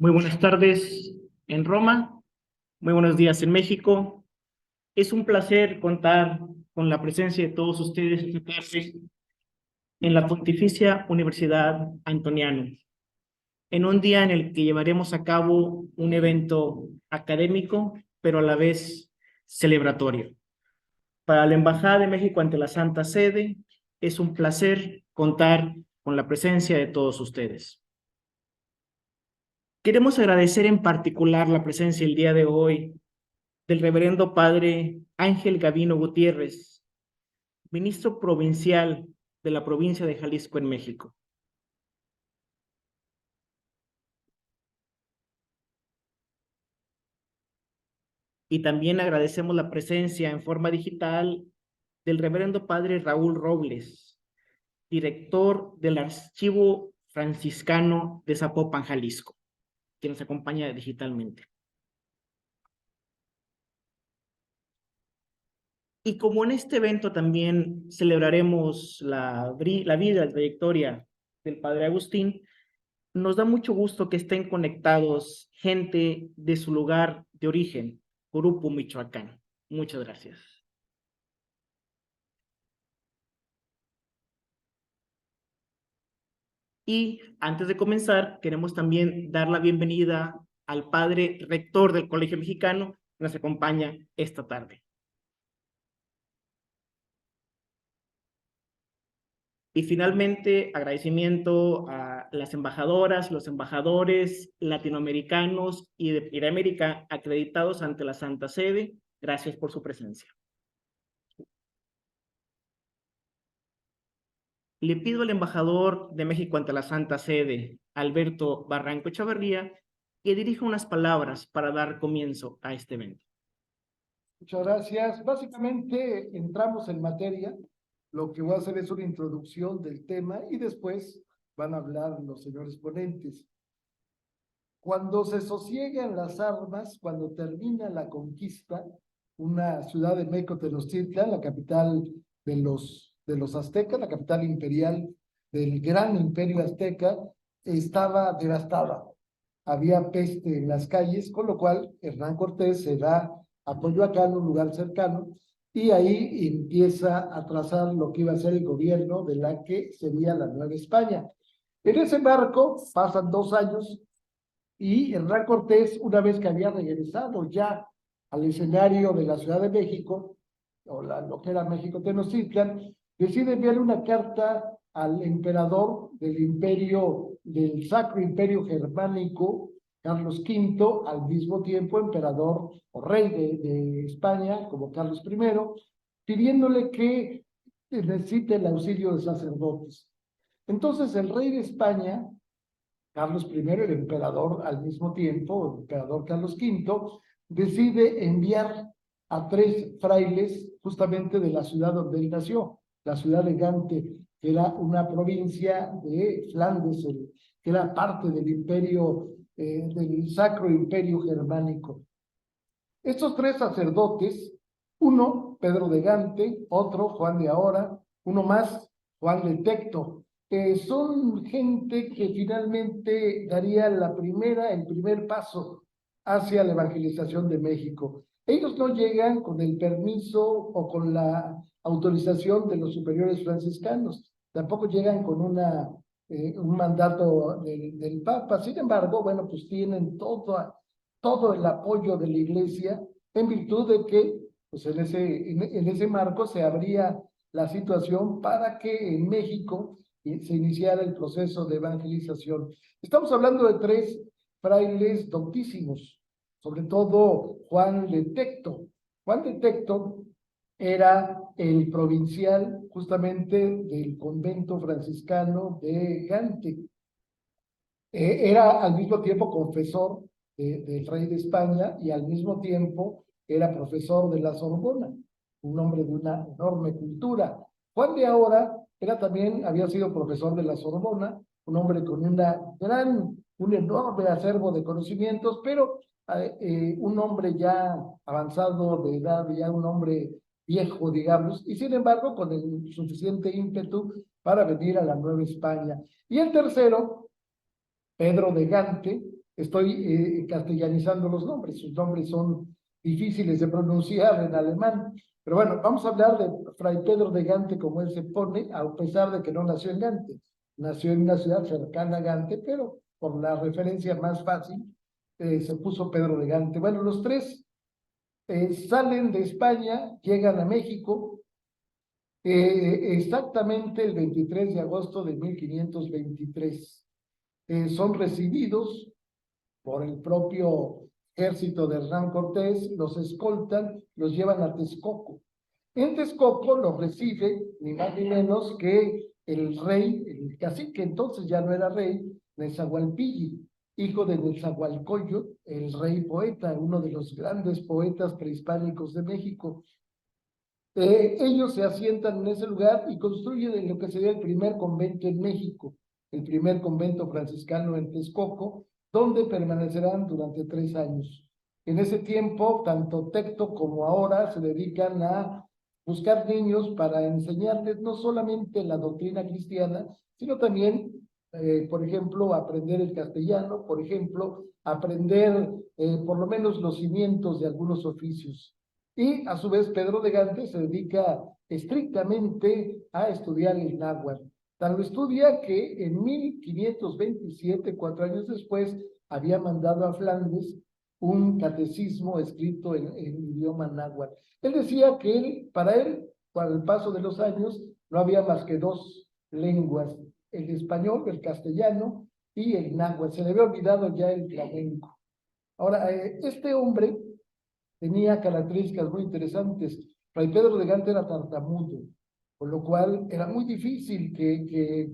Muy buenas tardes en Roma, muy buenos días en México. Es un placer contar con la presencia de todos ustedes esta tarde en la Pontificia Universidad Antoniano, en un día en el que llevaremos a cabo un evento académico, pero a la vez celebratorio. Para la Embajada de México ante la Santa Sede, es un placer contar con la presencia de todos ustedes. Queremos agradecer en particular la presencia el día de hoy del reverendo padre Ángel Gavino Gutiérrez, ministro provincial de la provincia de Jalisco en México. Y también agradecemos la presencia en forma digital del reverendo padre Raúl Robles, director del Archivo Franciscano de Zapopan, Jalisco, que nos acompaña digitalmente. Y como en este evento también celebraremos la vida, la trayectoria del padre Agustín, nos da mucho gusto que estén conectados gente de su lugar de origen, Grupo Michoacán. Muchas gracias. Y antes de comenzar, queremos también dar la bienvenida al padre rector del Colegio Mexicano que nos acompaña esta tarde. Y finalmente, agradecimiento a las embajadoras, los embajadores latinoamericanos y de América acreditados ante la Santa Sede. Gracias por su presencia. Le pido al embajador de México ante la Santa Sede, Alberto Barranco Echavarría, que dirija unas palabras para dar comienzo a este evento. Muchas gracias. Básicamente entramos en materia. Lo que voy a hacer es una introducción del tema y después van a hablar los señores ponentes. Cuando se sosiegan las armas, cuando termina la conquista, una ciudad de México Tenochtitlan, la capital de los aztecas, la capital imperial del gran imperio azteca, estaba devastada. Había peste en las calles, con lo cual Hernán Cortés se da a Coyoacán, un lugar cercano, y ahí empieza a trazar lo que iba a ser el gobierno de la que sería la Nueva España. En ese marco pasan 2 años y Hernán Cortés, una vez que había regresado ya al escenario de la Ciudad de México, o lo que era México Tenochtitlan, decide enviarle una carta al emperador del imperio, del Sacro Imperio Germánico, Carlos V, al mismo tiempo emperador o rey de España, como Carlos I, pidiéndole que necesite el auxilio de sacerdotes. Entonces el rey de España, Carlos I, el emperador al mismo tiempo, el emperador Carlos V, decide enviar a 3 frailes justamente de la ciudad donde él nació, la ciudad de Gante, que era una provincia de Flandes, que era parte del imperio, del Sacro Imperio Germánico. Estos 3 sacerdotes, uno, Pedro de Gante, otro, Juan de Ahora, uno más, Juan de Tecto, son gente que finalmente daría el primer paso hacia la evangelización de México. Ellos no llegan con el permiso o con la autorización de los superiores franciscanos, tampoco llegan con un mandato del Papa. Sin embargo, bueno, pues tienen todo el apoyo de la Iglesia, en virtud de que pues en ese marco se abría la situación para que en México se iniciara el proceso de evangelización. Estamos hablando de 3 frailes doctísimos, sobre todo Juan de Tecto. Juan de Tecto era el provincial justamente del convento franciscano de Gante. Era al mismo tiempo confesor del rey de España y al mismo tiempo era profesor de la Sorbona, un hombre de una enorme cultura. Juan de Ahora había sido profesor de la Sorbona, un hombre con un enorme acervo de conocimientos, pero un hombre ya avanzado de edad, ya un hombre viejo, digamos, y sin embargo con el suficiente ímpetu para venir a la Nueva España. Y el tercero, Pedro de Gante, Estoy castellanizando los nombres, sus nombres son difíciles de pronunciar en alemán. Pero bueno, vamos a hablar de Fray Pedro de Gante, como él se pone, a pesar de que no nació en Gante. Nació en una ciudad cercana a Gante, pero por la referencia más fácil, se puso Pedro de Gante. Bueno, los tres salen de España, llegan a México, exactamente el 23 de agosto de 1523. Son recibidos por el propio ejército de Hernán Cortés, los escoltan, los llevan a Texcoco. En Texcoco los recibe ni más ni menos que el rey, el cacique, entonces ya no era rey, Nezahualpilli, hijo de Nezahualcóyotl, el rey poeta, uno de los grandes poetas prehispánicos de México. Ellos se asientan en ese lugar y construyen lo que sería el primer convento en México, el primer convento franciscano en Texcoco, donde permanecerán durante 3 años. En ese tiempo, tanto Tecto como ahora se dedican a buscar niños para enseñarles no solamente la doctrina cristiana, sino también, por ejemplo, aprender el castellano, por ejemplo, aprender por lo menos los cimientos de algunos oficios. Y a su vez Pedro de Gante se dedica estrictamente a estudiar el náhuatl. Tan lo estudia que en 1527, 4 años después, había mandado a Flandes un catecismo escrito en idioma náhuatl. Él decía que para él, con el paso de los años, no había más que 2 lenguas, el español, el castellano y el náhuatl. Se le había olvidado ya el flamenco. Ahora, este hombre tenía características muy interesantes. Fray Pedro de Gante era tartamudo, con lo cual era muy difícil que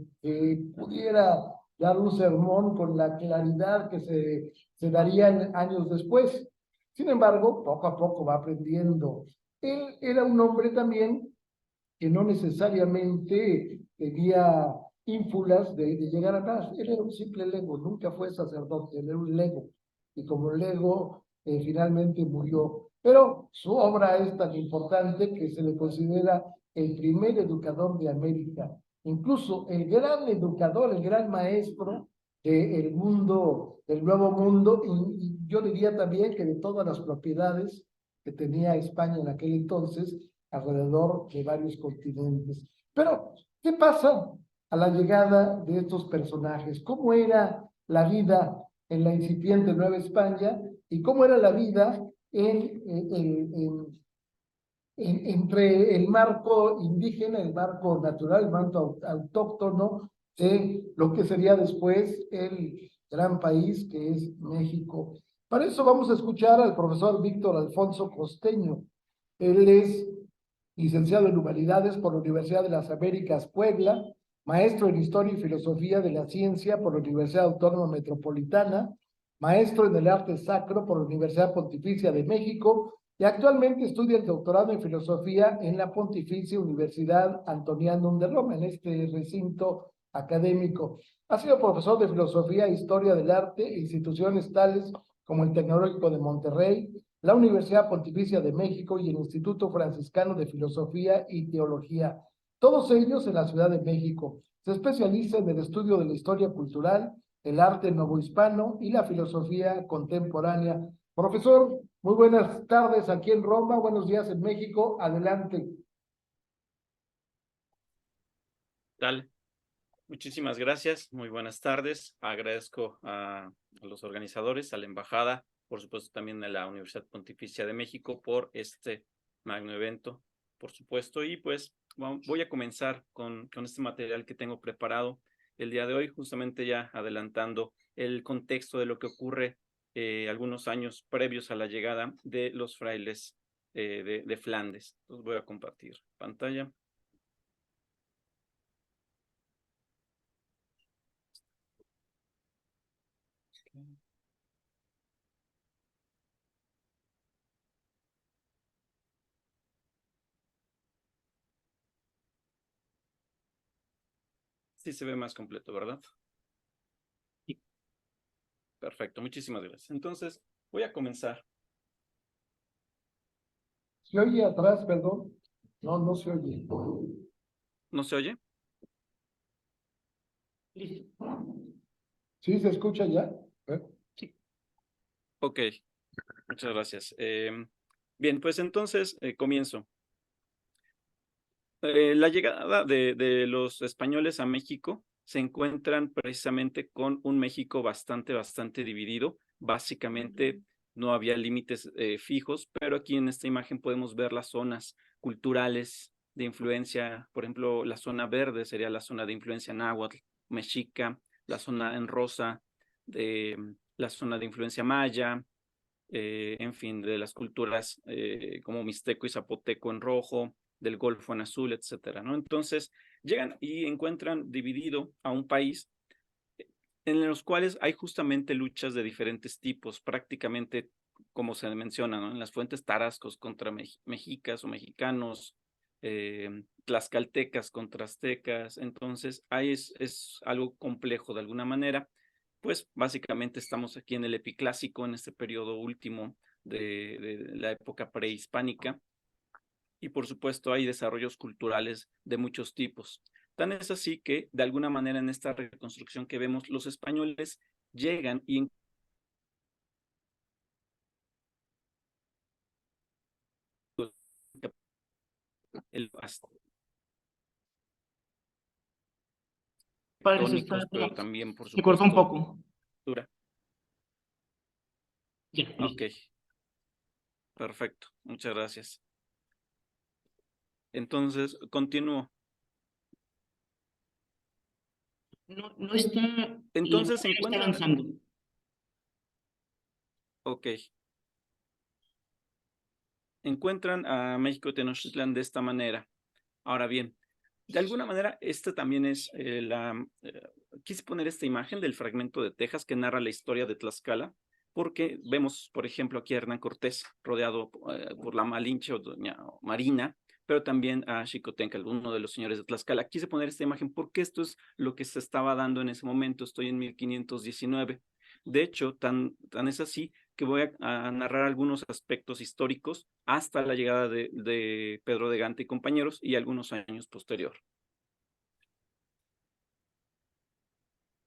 pudiera dar un sermón con la claridad que se daría años después. Sin embargo, poco a poco va aprendiendo. Él era un hombre también que no necesariamente tenía ínfulas de llegar a más. Él era un simple lego, nunca fue sacerdote, él era un lego. Y como lego, finalmente murió. Pero su obra es tan importante que se le considera el primer educador de América. Incluso el gran educador, el gran maestro del mundo, del Nuevo Mundo, y yo diría también que de todas las propiedades que tenía España en aquel entonces, alrededor de varios continentes. Pero, ¿qué pasa a la llegada de estos personajes? ¿Cómo era la vida en la incipiente Nueva España y cómo era la vida entre el marco indígena, el marco natural, el marco autóctono de lo que sería después el gran país que es México? Para eso vamos a escuchar al profesor Víctor Alfonso Costeño. Él es licenciado en Humanidades por la Universidad de las Américas, Puebla, maestro en Historia y Filosofía de la Ciencia por la Universidad Autónoma Metropolitana, maestro en el Arte Sacro por la Universidad Pontificia de México y actualmente estudia el doctorado en Filosofía en la Pontificia Universidad Antonianum de Roma, en este recinto académico. Ha sido profesor de Filosofía e Historia del Arte en instituciones tales como el Tecnológico de Monterrey, la Universidad Pontificia de México y el Instituto Franciscano de Filosofía y Teología, todos ellos en la Ciudad de México. Se especializa en el estudio de la historia cultural, el arte novohispano y la filosofía contemporánea. Profesor, muy buenas tardes aquí en Roma, buenos días en México, adelante. Dale. Muchísimas gracias, muy buenas tardes. Agradezco a los organizadores, a la embajada, por supuesto también a la Universidad Pontificia de México por este magno evento, por supuesto. Y pues voy a comenzar con este material que tengo preparado el día de hoy, justamente ya adelantando el contexto de lo que ocurre algunos años previos a la llegada de los frailes de Flandes. Entonces voy a compartir pantalla. Sí se ve más completo, ¿verdad? Sí. Perfecto, muchísimas gracias. Entonces, voy a comenzar. ¿Se oye atrás, perdón? No, no se oye. ¿No se oye? Listo. ¿Sí se escucha ya? Sí. Ok, muchas gracias. Bien, pues entonces comienzo. La llegada de los españoles a México se encuentran precisamente con un México bastante dividido. Básicamente no había límites fijos, pero aquí en esta imagen podemos ver las zonas culturales de influencia. Por ejemplo, la zona verde sería la zona de influencia náhuatl, mexica, la zona en rosa de la zona de influencia maya, en fin, de las culturas como mixteco y zapoteco en rojo, del Golfo en azul, etcétera, ¿no? Entonces, llegan y encuentran dividido a un país en los cuales hay justamente luchas de diferentes tipos, prácticamente como se menciona, ¿no? En las fuentes tarascos contra mexicas o mexicanos, tlaxcaltecas contra aztecas, entonces ahí es algo complejo de alguna manera, pues básicamente estamos aquí en el epiclásico, en este periodo último de la época prehispánica, y por supuesto hay desarrollos culturales de muchos tipos. Tan es así que, de alguna manera, en esta reconstrucción que vemos, los españoles llegan y el Padre, tónicos, pero también, por se cortó un supuesto, poco. cultura. Ya, Ok, listo. perfecto, muchas gracias. Entonces, continúo. No está, la Entonces se pantalla está encuentran, avanzando. ok, encuentran a México Tenochtitlan de esta manera. Ahora bien, de alguna manera, esta también es quise poner esta imagen del fragmento de Texas que narra la historia de Tlaxcala, porque vemos, por ejemplo, aquí a Hernán Cortés rodeado por la Malinche o doña Marina, pero también a Xicotenca, uno de los señores de Tlaxcala. Quise poner esta imagen porque esto es lo que se estaba dando en ese momento. Estoy en 1519. De hecho, tan es así que voy a narrar algunos aspectos históricos hasta la llegada de Pedro de Gante y compañeros y algunos años posterior.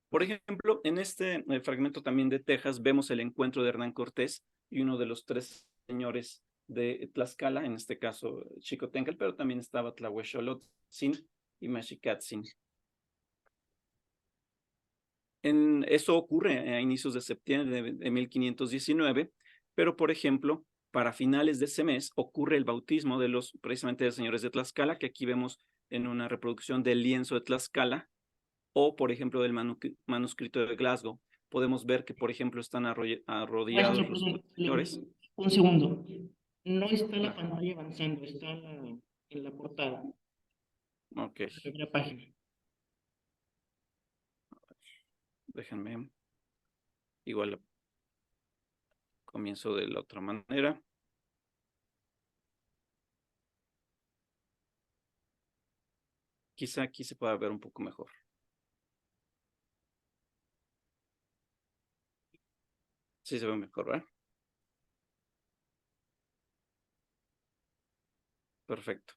Por ejemplo, en este fragmento también de Texas vemos el encuentro de Hernán Cortés y uno de los tres señores de Tlaxcala, en este caso Xicoténcatl, pero también estaba Tlahuexolotzin y Mexicatzin. Eso ocurre a inicios de septiembre de 1519, pero por ejemplo, para finales de ese mes ocurre el bautismo de precisamente de los señores de Tlaxcala, que aquí vemos en una reproducción del lienzo de Tlaxcala, o por ejemplo del manuscrito de Glasgow. Podemos ver que, por ejemplo, están Maestro, arrodillados los perdón, señores. un segundo. No está la Claro. pantalla avanzando, está en la portada, Ok, la primera página. déjenme. Igual comienzo de la otra manera. Quizá aquí se pueda ver un poco mejor. Sí se ve mejor, ¿verdad? Perfecto.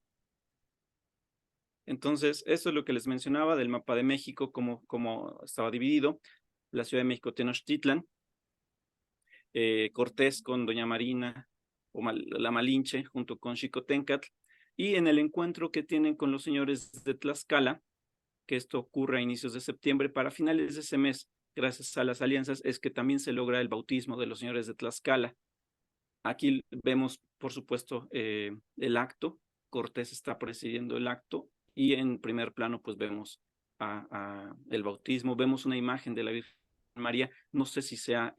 Entonces, eso es lo que les mencionaba del mapa de México, cómo estaba dividido. La Ciudad de México, Tenochtitlan, Cortés con Doña Marina, o la Malinche, junto con Xicoténcatl, y en el encuentro que tienen con los señores de Tlaxcala, que esto ocurre a inicios de septiembre, para finales de ese mes, gracias a las alianzas, es que también se logra el bautismo de los señores de Tlaxcala. Aquí vemos, por supuesto, el acto. Cortés está presidiendo el acto y en primer plano pues vemos el bautismo, vemos una imagen de la Virgen María, no sé si sea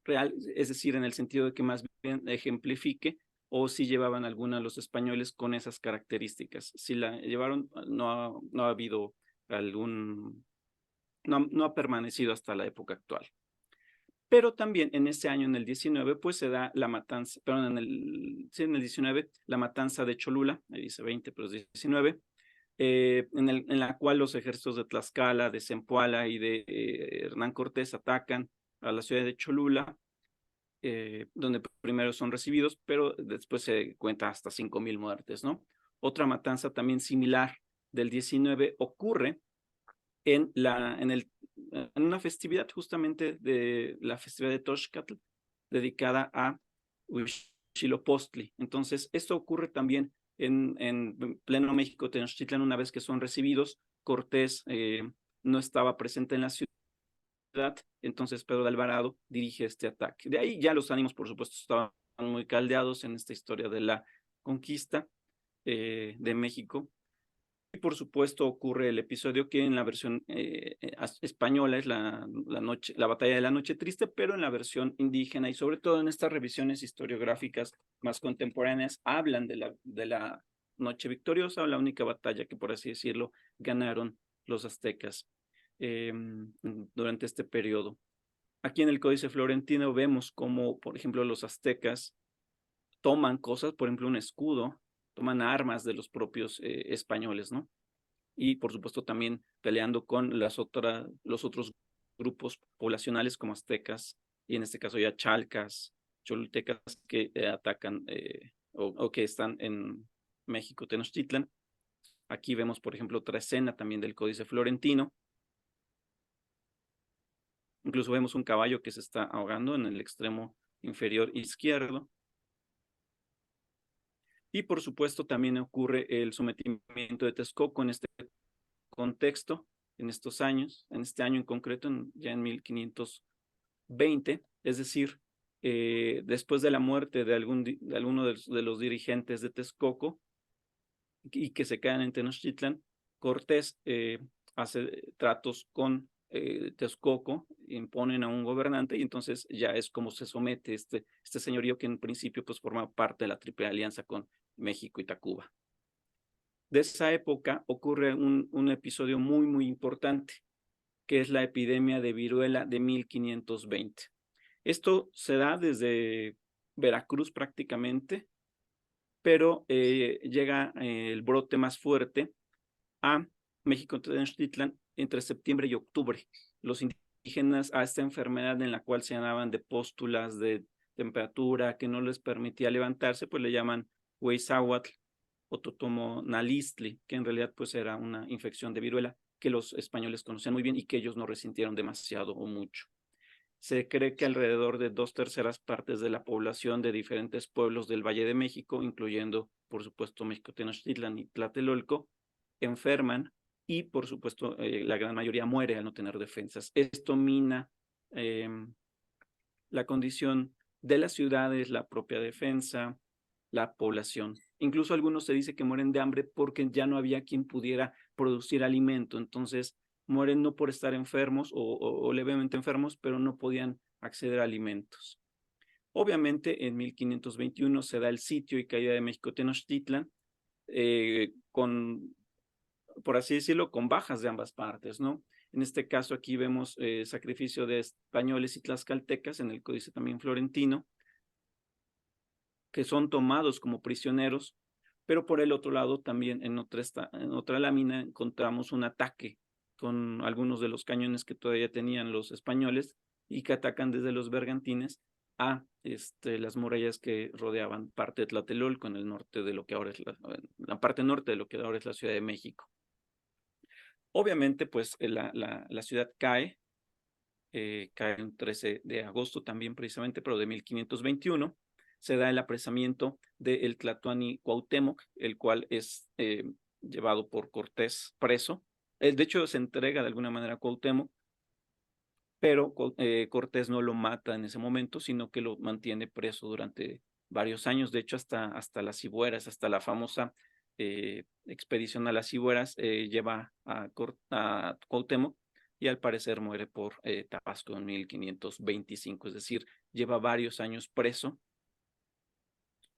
real, es decir, en el sentido de que más bien ejemplifique o si llevaban alguna los españoles con esas características. Si la llevaron, no ha habido no ha permanecido hasta la época actual. Pero también en ese año, en el 19, pues se da la matanza, perdón, en el 19, la matanza de Cholula, ahí dice 20, pero es 19, en la cual los ejércitos de Tlaxcala, de Zempoala y de Hernán Cortés atacan a la ciudad de Cholula, donde primero son recibidos, pero después se cuenta hasta 5,000 muertes, ¿no? Otra matanza también similar del 19 ocurre en en una festividad justamente de la festividad de Toxcatl, dedicada a Huitzilopochtli. Entonces, esto ocurre también en pleno México Tenochtitlan. Una vez que son recibidos, Cortés no estaba presente en la ciudad, entonces Pedro de Alvarado dirige este ataque. De ahí ya los ánimos, por supuesto, estaban muy caldeados en esta historia de la conquista de México. Y por supuesto ocurre el episodio que en la versión española es la batalla de la Noche Triste, pero en la versión indígena y sobre todo en estas revisiones historiográficas más contemporáneas hablan de la Noche Victoriosa, o la única batalla que, por así decirlo, ganaron los aztecas durante este periodo. Aquí en el Códice Florentino vemos cómo, por ejemplo, los aztecas toman cosas, por ejemplo, un escudo, toman armas de los propios españoles, ¿no? Y por supuesto también peleando con los otros grupos poblacionales como aztecas, y en este caso ya chalcas, cholultecas, que atacan o que están en México Tenochtitlan. Aquí vemos, por ejemplo, otra escena también del Códice Florentino. Incluso vemos un caballo que se está ahogando en el extremo inferior izquierdo. Y por supuesto también ocurre el sometimiento de Texcoco en este contexto, en estos años, en este año en concreto, ya en 1520, es decir, después de la muerte de alguno de los dirigentes de Texcoco y que se quedan en Tenochtitlan, Cortés hace tratos con Texcoco, imponen a un gobernante y entonces ya es como se somete este señorío que en principio pues forma parte de la Triple Alianza con México y Tacuba. De esa época ocurre un episodio muy, muy importante, que es la epidemia de viruela de 1520. Esto se da desde Veracruz prácticamente, pero llega el brote más fuerte a México Tenochtitlan entre septiembre y octubre. Los indígenas a esta enfermedad en la cual se llamaban de pústulas, de temperatura, que no les permitía levantarse, pues le llaman Huizahuatl o Totomonalistli, que en realidad pues era una infección de viruela que los españoles conocían muy bien y que ellos no resintieron demasiado o mucho. Se cree que alrededor de 2/3 partes de la población de diferentes pueblos del Valle de México, incluyendo por supuesto México Tenochtitlan y Tlatelolco, enferman y por supuesto la gran mayoría muere al no tener defensas. Esto mina la condición de las ciudades, la propia defensa, la población. Incluso algunos se dice que mueren de hambre porque ya no había quien pudiera producir alimento. Entonces mueren no por estar enfermos o levemente enfermos, pero no podían acceder a alimentos. Obviamente en 1521 se da el sitio y caída de México Tenochtitlan, por así decirlo, con bajas de ambas partes, ¿no? En este caso aquí vemos sacrificio de españoles y tlaxcaltecas en el Códice también florentino, que son tomados como prisioneros, pero por el otro lado también en otra lámina encontramos un ataque con algunos de los cañones que todavía tenían los españoles y que atacan desde los bergantines a las murallas que rodeaban parte de Tlatelolco en el norte de lo que ahora es la parte norte de lo que ahora es la Ciudad de México. Obviamente, pues la ciudad cae el 13 de agosto también precisamente, pero de 1521, se da el apresamiento del Tlatoani Cuauhtémoc, el cual es llevado por Cortés preso. De hecho, se entrega de alguna manera a Cuauhtémoc, pero Cortés no lo mata en ese momento, sino que lo mantiene preso durante varios años. De hecho, hasta las Cibueras, hasta la famosa expedición a las Cibueras, lleva a Cuauhtémoc y al parecer muere por Tabasco en 1525, es decir, lleva varios años preso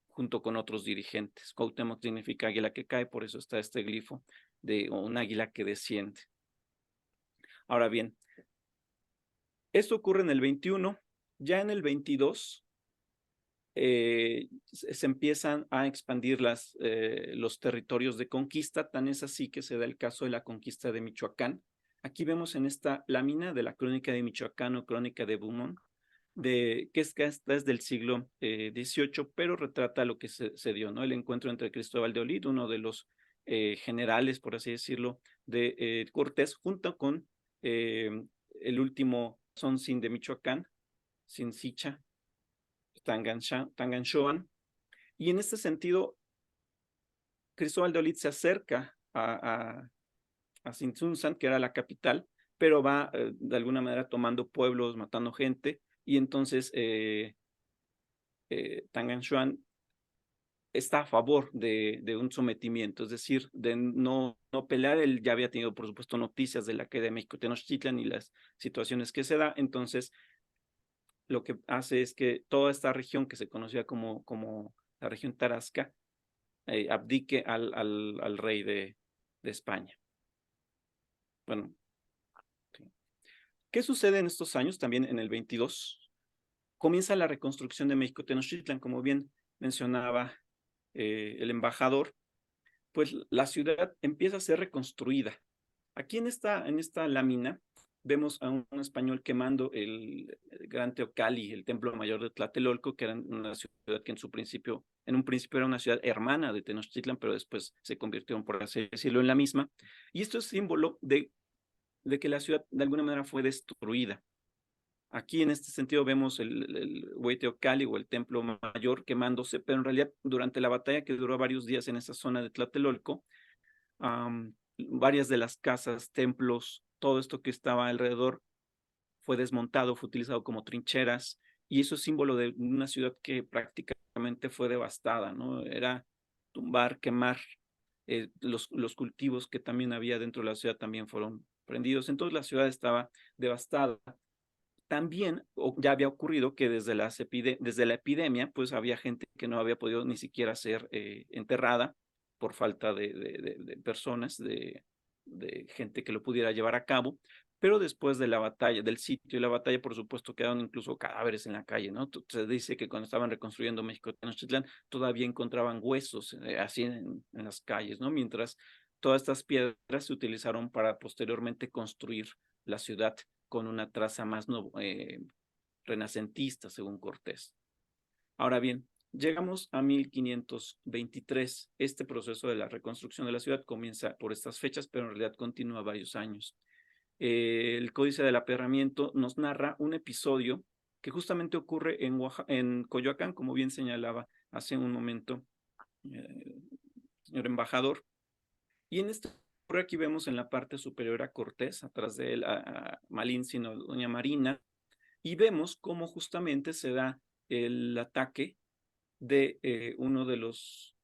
junto con otros dirigentes. Cuauhtémoc significa águila que cae, por eso está este glifo de un águila que desciende. Ahora bien, esto ocurre en el 21, ya en el 22 se empiezan a expandir los territorios de conquista, tan es así que se da el caso de la conquista de Michoacán. Aquí vemos en esta lámina de la Crónica de Michoacán o Crónica de Beaumont, que esta es del siglo XVIII, pero retrata lo que se dio, ¿no? El encuentro entre Cristóbal de Olid, uno de los generales, por así decirlo, de Cortés, junto con el último Sonsin de Michoacán, Sinsicha, Tanganshoan. Y en este sentido, Cristóbal de Olid se acerca a Tzintzuntzan, que era la capital, pero va de alguna manera tomando pueblos, matando gente, y entonces Tanganshoan está a favor de un sometimiento, es decir, de no pelear. Él ya había tenido, por supuesto, noticias de la caída de México Tenochtitlan y las situaciones que se da. Entonces, lo que hace es que toda esta región que se conocía como la región Tarasca abdique al rey de España. Bueno, sí. ¿Qué sucede en estos años? También en el 22 comienza la reconstrucción de México Tenochtitlan, como bien mencionaba el embajador. Pues la ciudad empieza a ser reconstruida. Aquí en esta lámina vemos a un español quemando el Gran Teocalli, el templo mayor de Tlatelolco, que era una ciudad que en un principio era una ciudad hermana de Tenochtitlan, pero después se convirtió, por así decirlo, en la misma. Y esto es símbolo de que la ciudad de alguna manera fue destruida. Aquí en este sentido vemos el Huehueteocalli o el templo mayor quemándose, pero en realidad durante la batalla que duró varios días en esa zona de Tlatelolco, varias de las casas, templos, todo esto que estaba alrededor fue desmontado, fue utilizado como trincheras, y eso es símbolo de una ciudad que prácticamente fue devastada, ¿no? Era tumbar, quemar, los cultivos que también había dentro de la ciudad también fueron prendidos. Entonces la ciudad estaba devastada. También ya había ocurrido que desde la epidemia, pues había gente que no había podido ni siquiera ser enterrada por falta de personas, de gente que lo pudiera llevar a cabo. Pero después de la batalla, del sitio y la batalla, por supuesto, quedaron incluso cadáveres en la calle, ¿no? Se dice que cuando estaban reconstruyendo México Tenochtitlán, todavía encontraban huesos así en las calles, ¿no? Mientras todas estas piedras se utilizaron para posteriormente construir la ciudad con una traza más renacentista, según Cortés. Ahora bien, llegamos a 1523. Este proceso de la reconstrucción de la ciudad comienza por estas fechas, pero en realidad continúa varios años. El Códice del Aperramiento nos narra un episodio que justamente ocurre en Coyoacán, como bien señalaba hace un momento señor embajador. Y en este por aquí vemos en la parte superior a Cortés, atrás de él a Malín, sino doña Marina, y vemos cómo justamente se da el ataque de uno de los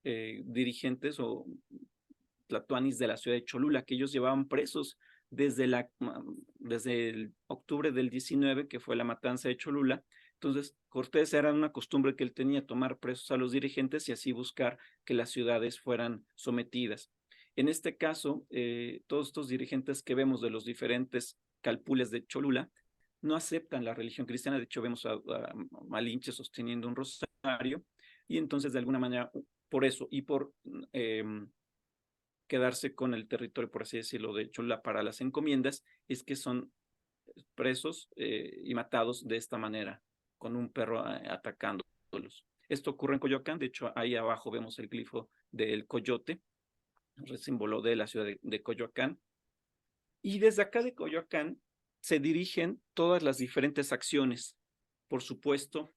dirigentes o tlatoanis de la ciudad de Cholula, que ellos llevaban presos desde el octubre del 19, que fue la matanza de Cholula. Entonces, Cortés era una costumbre que él tenía, tomar presos a los dirigentes y así buscar que las ciudades fueran sometidas. En este caso, todos estos dirigentes que vemos de los diferentes calpules de Cholula no aceptan la religión cristiana. De hecho, vemos a Malinche sosteniendo un rosario, y entonces de alguna manera por eso y por quedarse con el territorio, por así decirlo, de Cholula para las encomiendas, es que son presos y matados de esta manera, con un perro atacándolos. Esto ocurre en Coyoacán. De hecho, ahí abajo vemos el glifo del coyote, el símbolo de la ciudad de Coyoacán. Y desde acá de Coyoacán se dirigen todas las diferentes acciones. Por supuesto,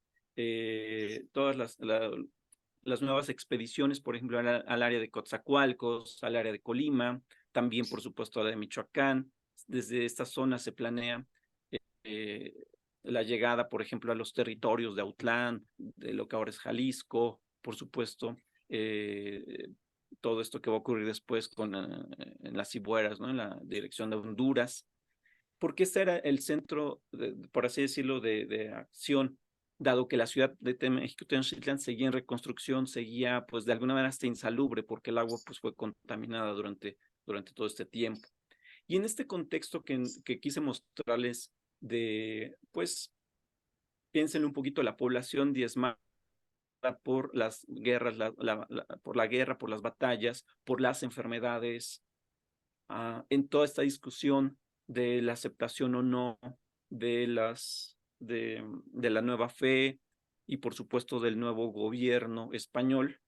todas las nuevas expediciones, por ejemplo, al área de Coatzacoalcos, al área de Colima, también, por supuesto, a la de Michoacán. Desde esta zona se planea la llegada, por ejemplo, a los territorios de Autlán, de lo que ahora es Jalisco, por supuesto, todo esto que va a ocurrir después en las Cibueras, ¿no? En la dirección de Honduras, porque este era el centro, por así decirlo, de acción, dado que la ciudad de México Tenochtitlan seguía en reconstrucción, seguía pues de alguna manera hasta insalubre, porque el agua pues fue contaminada durante todo este tiempo. Y en este contexto que quise mostrarles pues, piensen un poquito, la población diezmada por las guerras, por la guerra, por las batallas, por las enfermedades, en toda esta discusión de la aceptación o no de la nueva fe y por supuesto del nuevo gobierno español,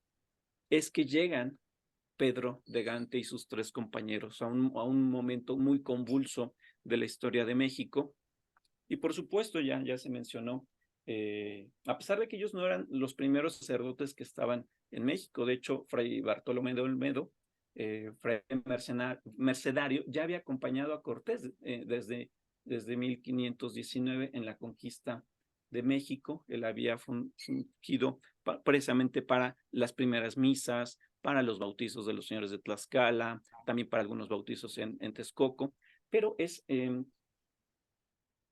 es que llegan Pedro de Gante y sus 3 compañeros, a un momento muy convulso de la historia de México. Y por supuesto, ya se mencionó, a pesar de que ellos no eran los primeros sacerdotes que estaban en México, de hecho, Fray Bartolomé de Olmedo, fray mercedario, ya había acompañado a Cortés desde 1519 en la conquista de México. Él había fungido precisamente para las primeras misas, para los bautizos de los señores de Tlaxcala, también para algunos bautizos en Texcoco, pero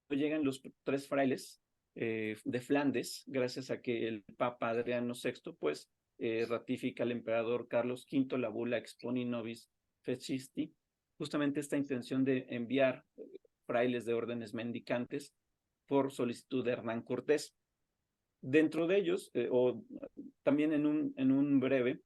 llegan los 3 frailes de Flandes, gracias a que el Papa Adriano VI, pues, ratifica al emperador Carlos V la bula Exponi Nobis Fecisti, justamente esta intención de enviar frailes de órdenes mendicantes por solicitud de Hernán Cortés. Dentro de ellos, o también en un breve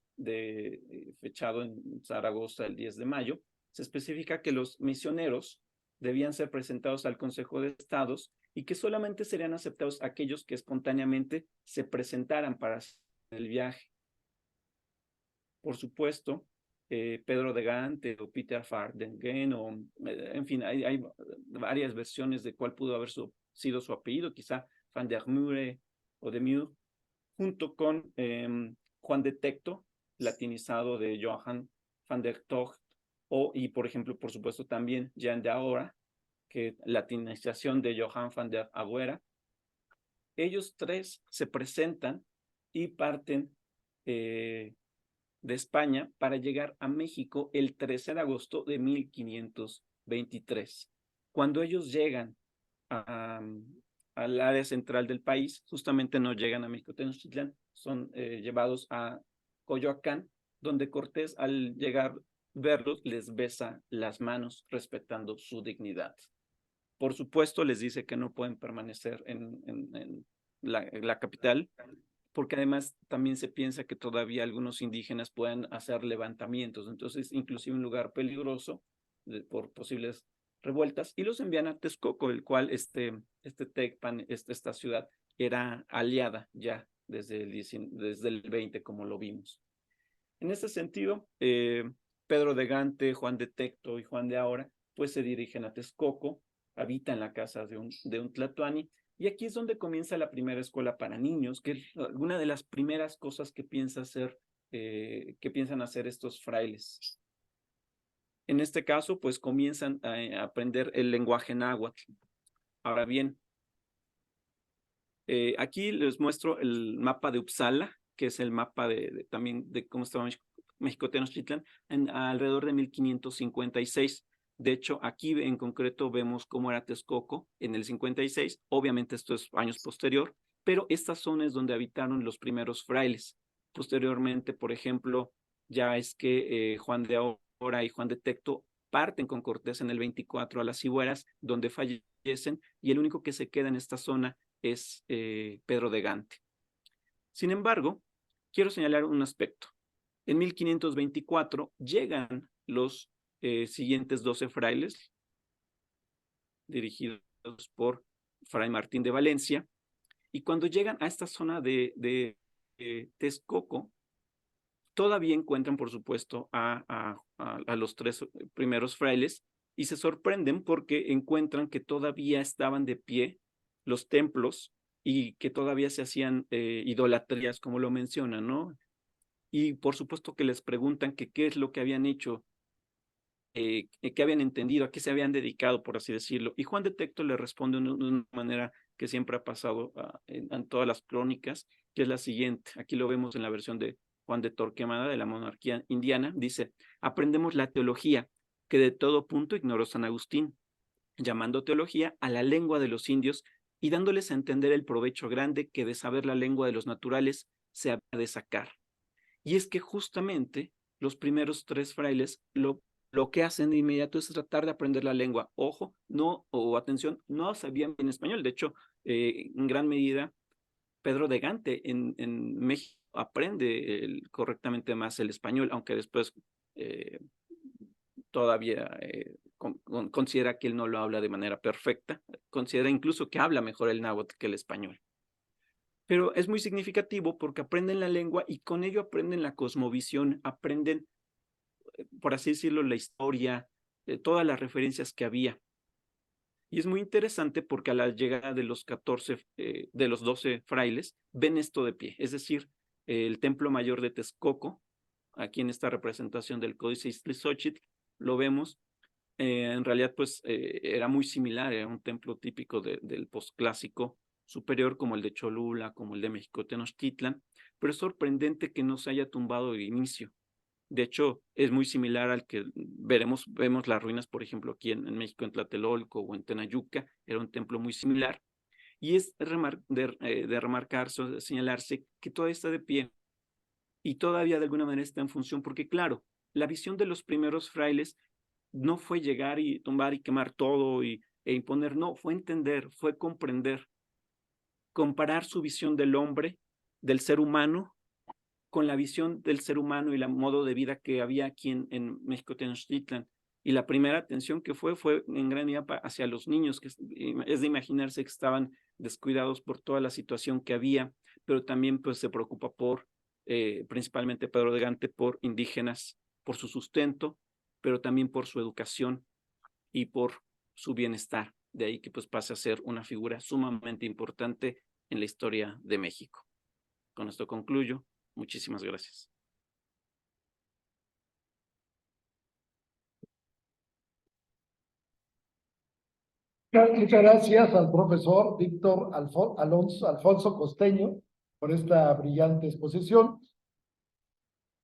fechado en Zaragoza el 10 de mayo, se especifica que los misioneros debían ser presentados al Consejo de Estados y que solamente serían aceptados aquellos que espontáneamente se presentaran para hacer el viaje. Por supuesto, Pedro de Gante o Peter Fardengen, en fin, hay varias versiones de cuál pudo haber sido su apellido, quizá Van der Mure o de Mure, junto con Juan de Tecto, latinizado de Johann van der Tocht, y por ejemplo, por supuesto, también Jean de Ahora, que latinización de Johann van der Agüera. Ellos 3 se presentan y parten de España para llegar a México el 13 de agosto de 1523. Cuando ellos llegan al área central del país, justamente no llegan a México Tenochtitlán, son llevados a Coyoacán, donde Cortés, al llegar, verlos, les besa las manos, respetando su dignidad. Por supuesto, les dice que no pueden permanecer en la capital, porque además también se piensa que todavía algunos indígenas puedan hacer levantamientos, entonces inclusive un lugar peligroso por posibles revueltas, y los envían a Texcoco, el cual Tecpan, esta ciudad, era aliada ya desde el 20, como lo vimos. En ese sentido, Pedro de Gante, Juan de Tecto y Juan de Ahora, pues se dirigen a Texcoco, habitan la casa de un tlatoani, y aquí es donde comienza la primera escuela para niños, que es una de las primeras cosas que piensan hacer estos frailes. En este caso, pues comienzan a aprender el lenguaje náhuatl. Ahora bien, aquí les muestro el mapa de Uppsala, que es el mapa también de cómo estaba México Tenochtitlán alrededor de 1556. De hecho, aquí en concreto vemos cómo era Texcoco en el 56. Obviamente esto es años posterior, pero esta zona es donde habitaron los primeros frailes. Posteriormente, por ejemplo, ya es que Juan de Ahora y Juan de Tecto parten con Cortés en el 24 a las Cibueras, donde fallecen, y el único que se queda en esta zona es Pedro de Gante. Sin embargo, quiero señalar un aspecto. En 1524 llegan los siguientes 12 frailes, dirigidos por Fray Martín de Valencia, y cuando llegan a esta zona de Texcoco, todavía encuentran, por supuesto, a los 3 primeros frailes, y se sorprenden porque encuentran que todavía estaban de pie los templos y que todavía se hacían idolatrías, como lo mencionan, ¿no? Y por supuesto que les preguntan que qué es lo que habían hecho, qué habían entendido, a qué se habían dedicado, por así decirlo. Y Juan de Tecto le responde de una manera que siempre ha pasado en todas las crónicas, que es la siguiente. Aquí lo vemos en la versión de Juan de Torquemada, de la monarquía indiana. Dice: aprendemos la teología que de todo punto ignoró San Agustín, llamando teología a la lengua de los indios y dándoles a entender el provecho grande que de saber la lengua de los naturales se ha de sacar. Y es que justamente los primeros 3 frailes lo que hacen de inmediato es tratar de aprender la lengua. Ojo, atención, no sabían bien español. De hecho, en gran medida, Pedro de Gante en México aprende correctamente más el español, aunque después todavía considera que él no lo habla de manera perfecta. Considera incluso que habla mejor el náhuatl que el español. Pero es muy significativo porque aprenden la lengua y con ello aprenden la cosmovisión, aprenden por así decirlo, la historia, todas las referencias que había. Y es muy interesante porque a la llegada de los 12 frailes, ven esto de pie, es decir, el Templo Mayor de Texcoco, aquí en esta representación del Códice Ixtlilxóchitl, lo vemos, en realidad pues era muy similar, era un templo típico del posclásico superior, como el de Cholula, como el de México Tenochtitlan, pero es sorprendente que no se haya tumbado de inicio. De hecho, es muy similar al que vemos las ruinas, por ejemplo, aquí en México, en Tlatelolco o en Tenayuca, era un templo muy similar. Y es de remarcarse, señalarse que todavía está de pie y todavía de alguna manera está en función, porque claro, la visión de los primeros frailes no fue llegar y tumbar y quemar todo e imponer, no, fue entender, fue comprender, comparar su visión del hombre, del ser humano, con la visión del ser humano y el modo de vida que había aquí en México Tenochtitlan. Y la primera atención que fue en gran medida hacia los niños, que es de imaginarse que estaban descuidados por toda la situación que había, pero también pues se preocupa por, principalmente Pedro de Gante, por indígenas, por su sustento, pero también por su educación y por su bienestar. De ahí que pues pase a ser una figura sumamente importante en la historia de México. Con esto concluyo. Muchísimas gracias. Muchas gracias al profesor Víctor Alfonso Costeño por esta brillante exposición.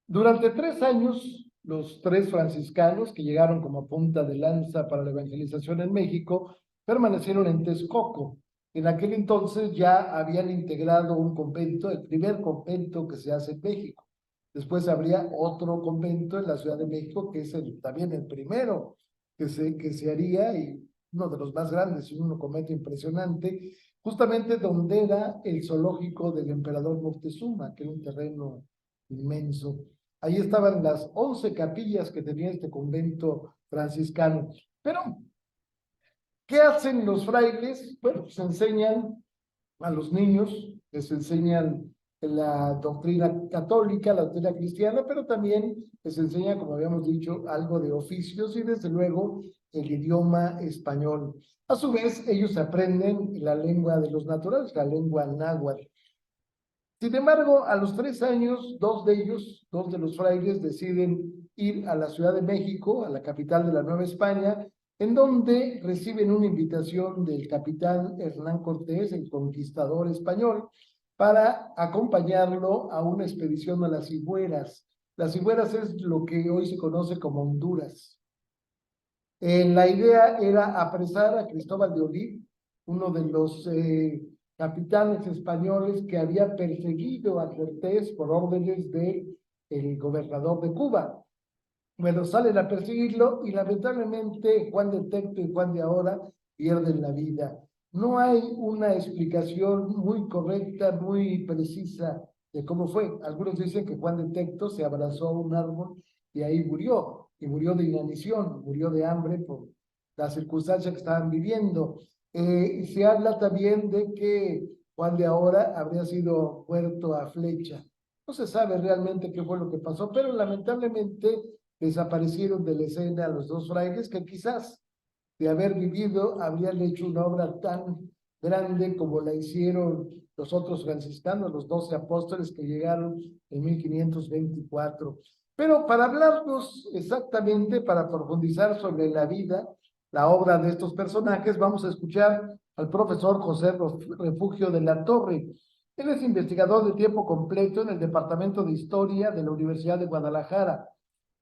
Durante 3 años, los 3 franciscanos que llegaron como punta de lanza para la evangelización en México permanecieron en Texcoco. En aquel entonces ya habían integrado un convento, el primer convento que se hace en México. Después habría otro convento en la Ciudad de México, que es también el primero que se haría y uno de los más grandes, y un convento impresionante, justamente donde era el zoológico del emperador Moctezuma, que era un terreno inmenso. Ahí estaban las 11 capillas que tenía este convento franciscano. Pero, ¿qué hacen los frailes? Bueno, pues enseñan a los niños, les enseñan la doctrina católica, la doctrina cristiana, pero también les enseña, como habíamos dicho, algo de oficios y desde luego el idioma español. A su vez, ellos aprenden la lengua de los naturales, la lengua náhuatl. Sin embargo, a los 3 años, 2 de los frailes, deciden ir a la Ciudad de México, a la capital de la Nueva España, en donde reciben una invitación del capitán Hernán Cortés, el conquistador español, para acompañarlo a una expedición a las Cigüeras. Las Cigüeras es lo que hoy se conoce como Honduras. La idea era apresar a Cristóbal de Olid, uno de los capitanes españoles que había perseguido a Cortés por órdenes del gobernador de Cuba. Bueno, salen a perseguirlo y lamentablemente Juan de Tecto y Juan de Ahora pierden la vida. No hay una explicación muy correcta, muy precisa de cómo fue. Algunos dicen que Juan de Tecto se abrazó a un árbol y ahí murió, y murió de inanición, murió de hambre por las circunstancias que estaban viviendo. Y se habla también de que Juan de Ahora habría sido muerto a flecha. No se sabe realmente qué fue lo que pasó, pero lamentablemente desaparecieron de la escena los 2 frailes que quizás de haber vivido habrían hecho una obra tan grande como la hicieron los otros franciscanos, los 12 apóstoles que llegaron en 1524. Pero para hablarnos exactamente, para profundizar sobre la vida, la obra de estos personajes, vamos a escuchar al profesor José Refugio de la Torre. Él es investigador de tiempo completo en el Departamento de Historia de la Universidad de Guadalajara.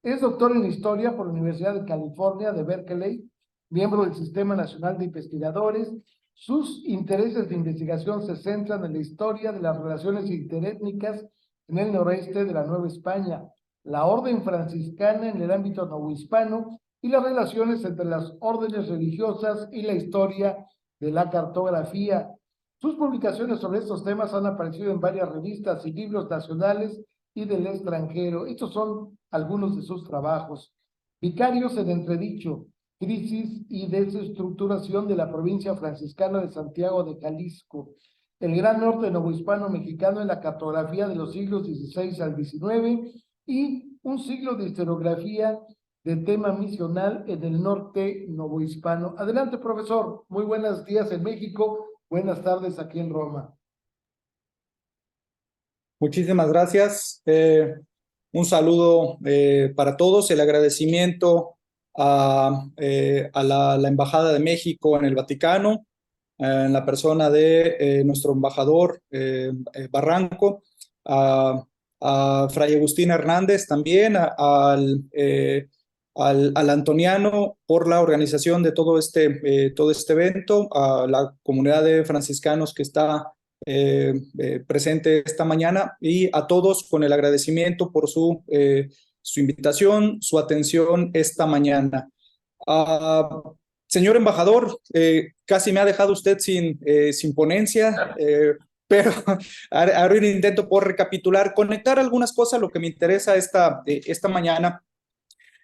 Es doctor en Historia por la Universidad de California de Berkeley, miembro del Sistema Nacional de Investigadores. Sus intereses de investigación se centran en la historia de las relaciones interétnicas en el noreste de la Nueva España, la orden franciscana en el ámbito novohispano y las relaciones entre las órdenes religiosas y la historia de la cartografía. Sus publicaciones sobre estos temas han aparecido en varias revistas y libros nacionales y del extranjero. Estos son algunos de sus trabajos. Vicarios en entredicho, crisis y desestructuración de la provincia franciscana de Santiago de Jalisco, el gran norte novohispano mexicano en la cartografía de los siglos XVI al XIX y un siglo de historiografía de tema misional en el norte novohispano. Adelante, profesor. Muy buenos días en México, buenas tardes aquí en Roma. Muchísimas gracias. Un saludo para todos. El agradecimiento a la Embajada de México en el Vaticano, en la persona de nuestro embajador Barranco, a Fray Agustín Hernández también, al Antoniano por la organización de todo este evento, a la comunidad de franciscanos que está presente esta mañana, y a todos con el agradecimiento por su invitación, su atención esta mañana. Señor embajador, casi me ha dejado usted sin ponencia, pero haré un intento por recapitular, conectar algunas cosas. Lo que me interesa esta mañana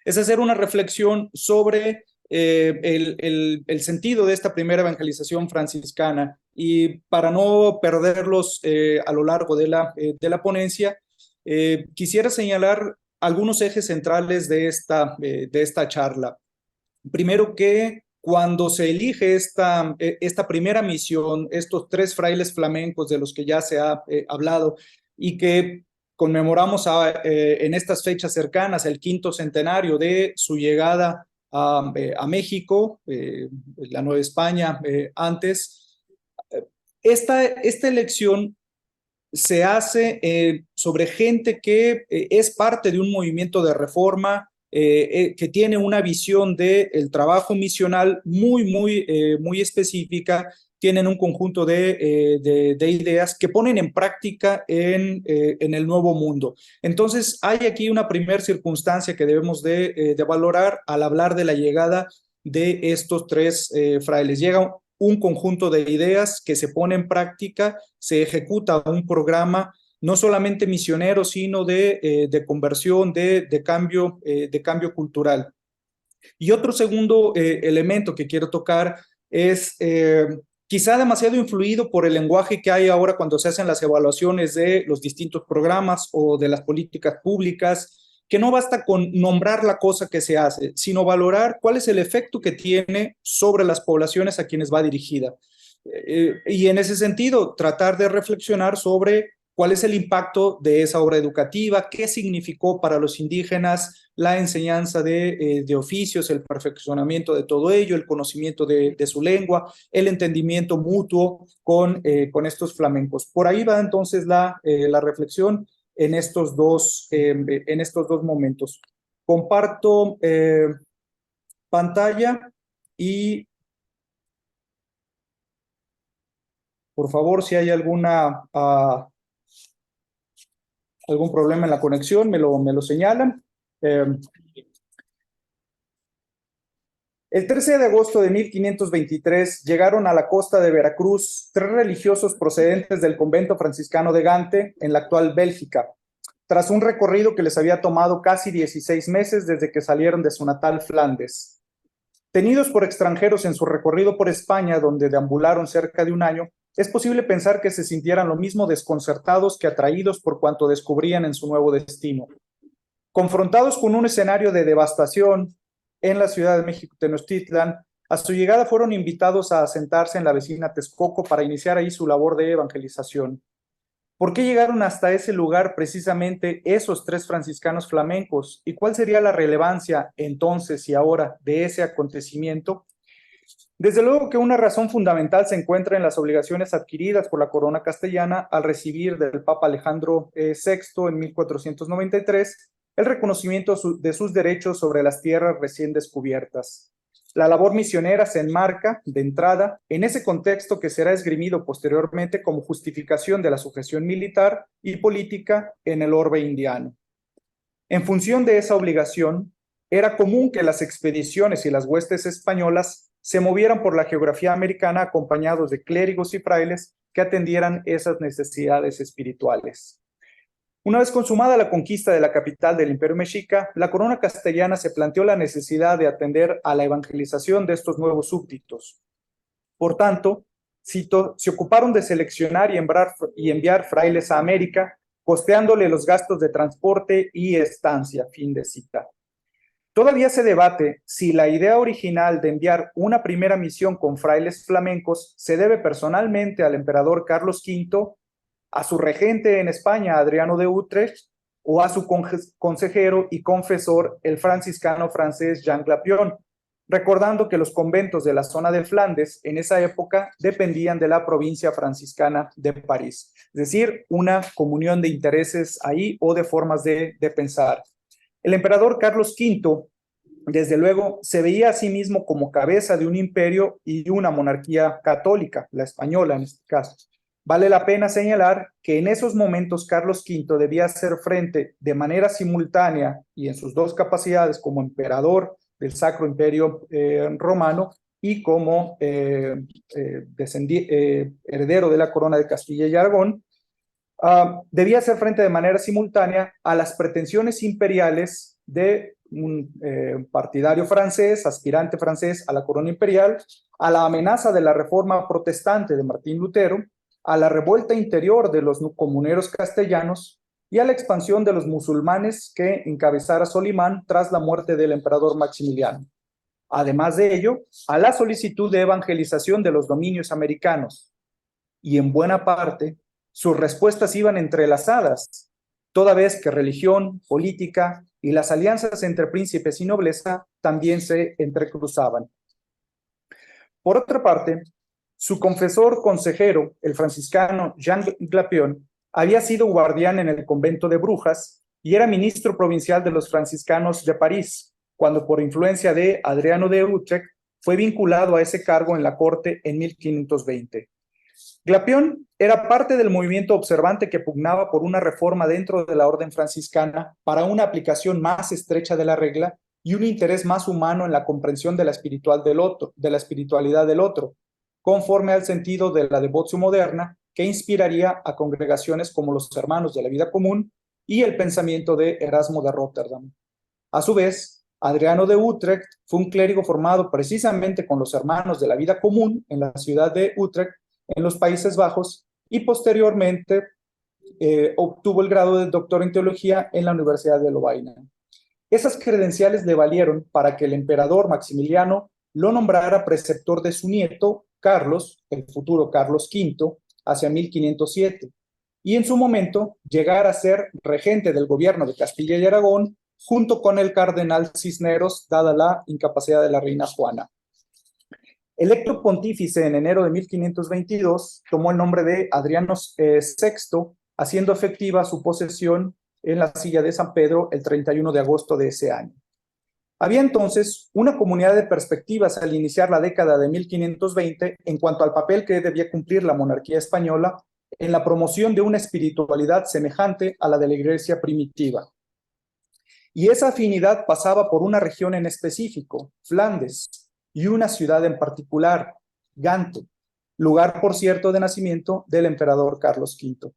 es hacer una reflexión sobre el sentido de esta primera evangelización franciscana, y para no perderlos a lo largo de la ponencia, quisiera señalar algunos ejes centrales de esta charla. Primero, que cuando se elige esta primera misión, estos 3 frailes flamencos de los que ya se ha hablado y que conmemoramos en estas fechas cercanas el 5º centenario de su llegada a México, la Nueva España antes, esta elección se hace sobre gente que es parte de un movimiento de reforma, que tiene una visión del trabajo misional muy específica. Tienen un conjunto de ideas que ponen en práctica en el Nuevo Mundo. Entonces, hay aquí una primera circunstancia que debemos de valorar al hablar de la llegada de estos 3 frailes. Llega un conjunto de ideas que se pone en práctica, se ejecuta un programa no solamente misionero, sino de conversión, de cambio cultural. Y otro segundo elemento que quiero tocar es quizá demasiado influido por el lenguaje que hay ahora cuando se hacen las evaluaciones de los distintos programas o de las políticas públicas, que no basta con nombrar la cosa que se hace, sino valorar cuál es el efecto que tiene sobre las poblaciones a quienes va dirigida. Y en ese sentido, tratar de reflexionar sobre cuál es el impacto de esa obra educativa, qué significó para los indígenas la enseñanza de oficios, el perfeccionamiento de todo ello, el conocimiento de su lengua, el entendimiento mutuo con estos flamencos. Por ahí va entonces la reflexión en estos dos momentos. Comparto pantalla y, por favor, si hay algún problema en la conexión, me lo señalan. El 13 de agosto de 1523 llegaron a la costa de Veracruz 3 religiosos procedentes del convento franciscano de Gante, en la actual Bélgica, tras un recorrido que les había tomado casi 16 meses desde que salieron de su natal Flandes. Tenidos por extranjeros en su recorrido por España, donde deambularon cerca de un año, es posible pensar que se sintieran lo mismo desconcertados que atraídos por cuanto descubrían en su nuevo destino. Confrontados con un escenario de devastación en la Ciudad de México, Tenochtitlan, a su llegada fueron invitados a asentarse en la vecina Texcoco para iniciar ahí su labor de evangelización. ¿Por qué llegaron hasta ese lugar precisamente esos 3 franciscanos flamencos? ¿Y cuál sería la relevancia entonces y ahora de ese acontecimiento? Desde luego que una razón fundamental se encuentra en las obligaciones adquiridas por la corona castellana al recibir del Papa Alejandro VI en 1493 el reconocimiento de sus derechos sobre las tierras recién descubiertas. La labor misionera se enmarca, de entrada, en ese contexto que será esgrimido posteriormente como justificación de la sujeción militar y política en el orbe indiano. En función de esa obligación, era común que las expediciones y las huestes españolas se movieran por la geografía americana acompañados de clérigos y frailes que atendieran esas necesidades espirituales. Una vez consumada la conquista de la capital del Imperio Mexica, la corona castellana se planteó la necesidad de atender a la evangelización de estos nuevos súbditos. Por tanto, se ocuparon de seleccionar y enviar frailes a América, costeándole los gastos de transporte y estancia. Fin de cita. Todavía se debate si la idea original de enviar una primera misión con frailes flamencos se debe personalmente al emperador Carlos V, a su regente en España, Adriano de Utrecht, o a su consejero y confesor, el franciscano francés Jean Glapion, recordando que los conventos de la zona de Flandes en esa época dependían de la provincia franciscana de París. Es decir, una comunión de intereses ahí o de formas de pensar. El emperador Carlos V, desde luego, se veía a sí mismo como cabeza de un imperio y una monarquía católica, la española en este caso. Vale la pena señalar que en esos momentos Carlos V debía hacer frente de manera simultánea y en sus dos capacidades como emperador del Sacro Imperio Romano y como heredero de la corona de Castilla y Aragón, debía hacer frente de manera simultánea a las pretensiones imperiales de un partidario francés, aspirante francés a la corona imperial, a la amenaza de la reforma protestante de Martín Lutero, a la revuelta interior de los comuneros castellanos y a la expansión de los musulmanes que encabezara Solimán tras la muerte del emperador Maximiliano. Además de ello, a la solicitud de evangelización de los dominios americanos. Y en buena parte, sus respuestas iban entrelazadas, toda vez que religión, política y las alianzas entre príncipes y nobleza también se entrecruzaban. Por otra parte, su confesor consejero, el franciscano Jean Glapion, había sido guardián en el convento de Brujas y era ministro provincial de los franciscanos de París, cuando por influencia de Adriano de Utrecht fue vinculado a ese cargo en la corte en 1520. Glapion era parte del movimiento observante que pugnaba por una reforma dentro de la orden franciscana para una aplicación más estrecha de la regla y un interés más humano en la comprensión de la espiritualidad del otro, conforme al sentido de la devotio moderna que inspiraría a congregaciones como los Hermanos de la Vida Común y el pensamiento de Erasmo de Rotterdam. A su vez, Adriano de Utrecht fue un clérigo formado precisamente con los Hermanos de la Vida Común en la ciudad de Utrecht, en los Países Bajos, y posteriormente obtuvo el grado de doctor en teología en la Universidad de Lovaina. Esas credenciales le valieron para que el emperador Maximiliano lo nombrara preceptor de su nieto, Carlos, el futuro Carlos V, hacia 1507, y en su momento llegar a ser regente del gobierno de Castilla y Aragón, junto con el cardenal Cisneros, dada la incapacidad de la reina Juana. Electo pontífice en enero de 1522, tomó el nombre de Adriano VI, haciendo efectiva su posesión en la silla de San Pedro el 31 de agosto de ese año. Había entonces una comunidad de perspectivas al iniciar la década de 1520 en cuanto al papel que debía cumplir la monarquía española en la promoción de una espiritualidad semejante a la de la Iglesia primitiva. Y esa afinidad pasaba por una región en específico, Flandes, y una ciudad en particular, Gante, lugar, por cierto, de nacimiento del emperador Carlos V.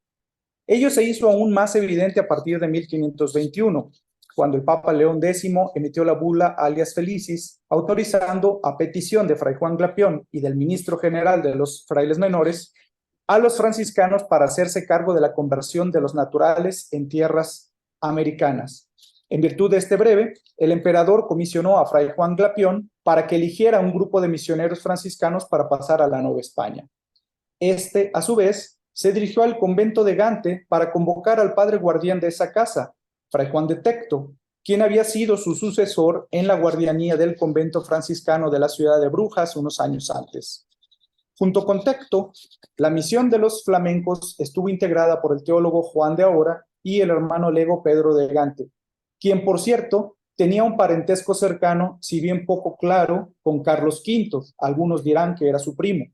Ello se hizo aún más evidente a partir de 1521, cuando el Papa León X emitió la bula Alias Felicis, autorizando, a petición de Fray Juan Glapion y del ministro general de los frailes menores, a los franciscanos para hacerse cargo de la conversión de los naturales en tierras americanas. En virtud de este breve, el emperador comisionó a Fray Juan Glapion para que eligiera un grupo de misioneros franciscanos para pasar a la Nueva España. Este, a su vez, se dirigió al convento de Gante para convocar al padre guardián de esa casa, Fray Juan de Tecto, quien había sido su sucesor en la guardianía del convento franciscano de la ciudad de Brujas unos años antes. Junto con Tecto, la misión de los flamencos estuvo integrada por el teólogo Juan de Ahora y el hermano lego Pedro de Gante, quien, por cierto, tenía un parentesco cercano, si bien poco claro, con Carlos V. Algunos dirán que era su primo.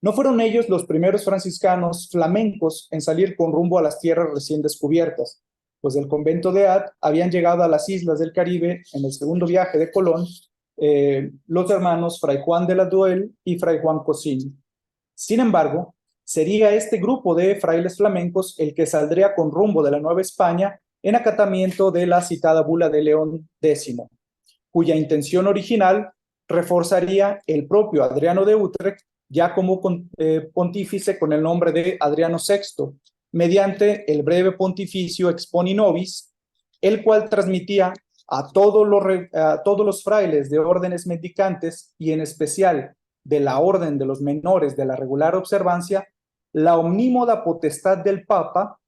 No fueron ellos los primeros franciscanos flamencos en salir con rumbo a las tierras recién descubiertas, pues del convento de Ad habían llegado a las islas del Caribe en el segundo viaje de Colón los hermanos Fray Juan de la Duel y Fray Juan Cosín. Sin embargo, sería este grupo de frailes flamencos el que saldría con rumbo de la Nueva España en acatamiento de la citada bula de León X, cuya intención original reforzaría el propio Adriano de Utrecht, ya como pontífice con el nombre de Adriano VI, mediante el breve pontificio Exponi Nobis, el cual transmitía a todos los frailes de órdenes mendicantes y en especial de la orden de los menores de la regular observancia, la omnímoda potestad del Papa,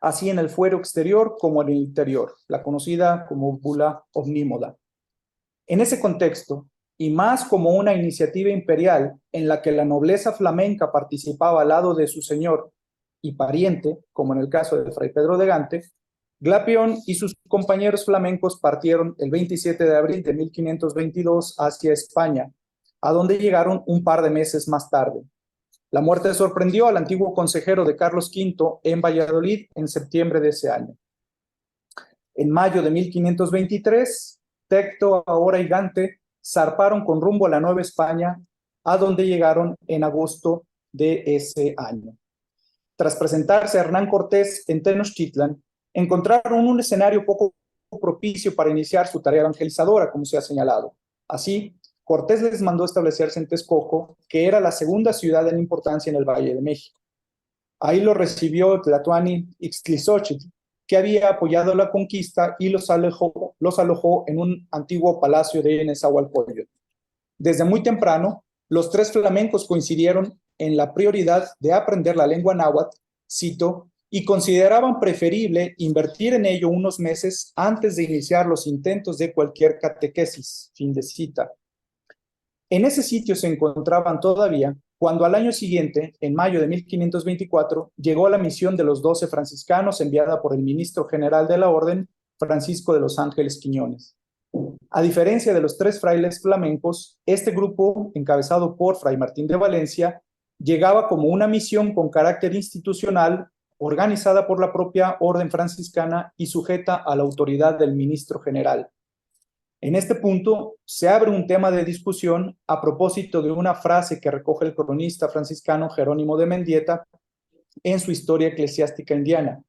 así en el fuero exterior como en el interior, la conocida como bula omnímoda. En ese contexto, y más como una iniciativa imperial en la que la nobleza flamenca participaba al lado de su señor y pariente, como en el caso de Fray Pedro de Gante, Glapión y sus compañeros flamencos partieron el 27 de abril de 1522 hacia España, a donde llegaron un par de meses más tarde. La muerte sorprendió al antiguo consejero de Carlos V en Valladolid en septiembre de ese año. En mayo de 1523, Tecto, Ahora y Gante zarparon con rumbo a la Nueva España, a donde llegaron en agosto de ese año. Tras presentarse a Hernán Cortés en Tenochtitlan, encontraron un escenario poco propicio para iniciar su tarea evangelizadora, como se ha señalado. Así, Cortés les mandó establecerse en Texcoco, que era la segunda ciudad en importancia en el Valle de México. Ahí lo recibió Tlatoani Ixtlilxóchitl, que había apoyado la conquista y los alojó en un antiguo palacio de Nezahualcóyotl. Desde muy temprano, los tres flamencos coincidieron en la prioridad de aprender la lengua náhuatl, cito, y consideraban preferible invertir en ello unos meses antes de iniciar los intentos de cualquier catequesis, fin de cita. En ese sitio se encontraban todavía cuando al año siguiente, en mayo de 1524, llegó la misión de los 12 franciscanos enviada por el ministro general de la orden, Francisco de los Ángeles Quiñones. A diferencia de los tres frailes flamencos, este grupo, encabezado por Fray Martín de Valencia, llegaba como una misión con carácter institucional, organizada por la propia orden franciscana y sujeta a la autoridad del ministro general. En este punto se abre un tema de discusión a propósito de una frase que recoge el cronista franciscano Jerónimo de Mendieta en su Historia Eclesiástica Indiana.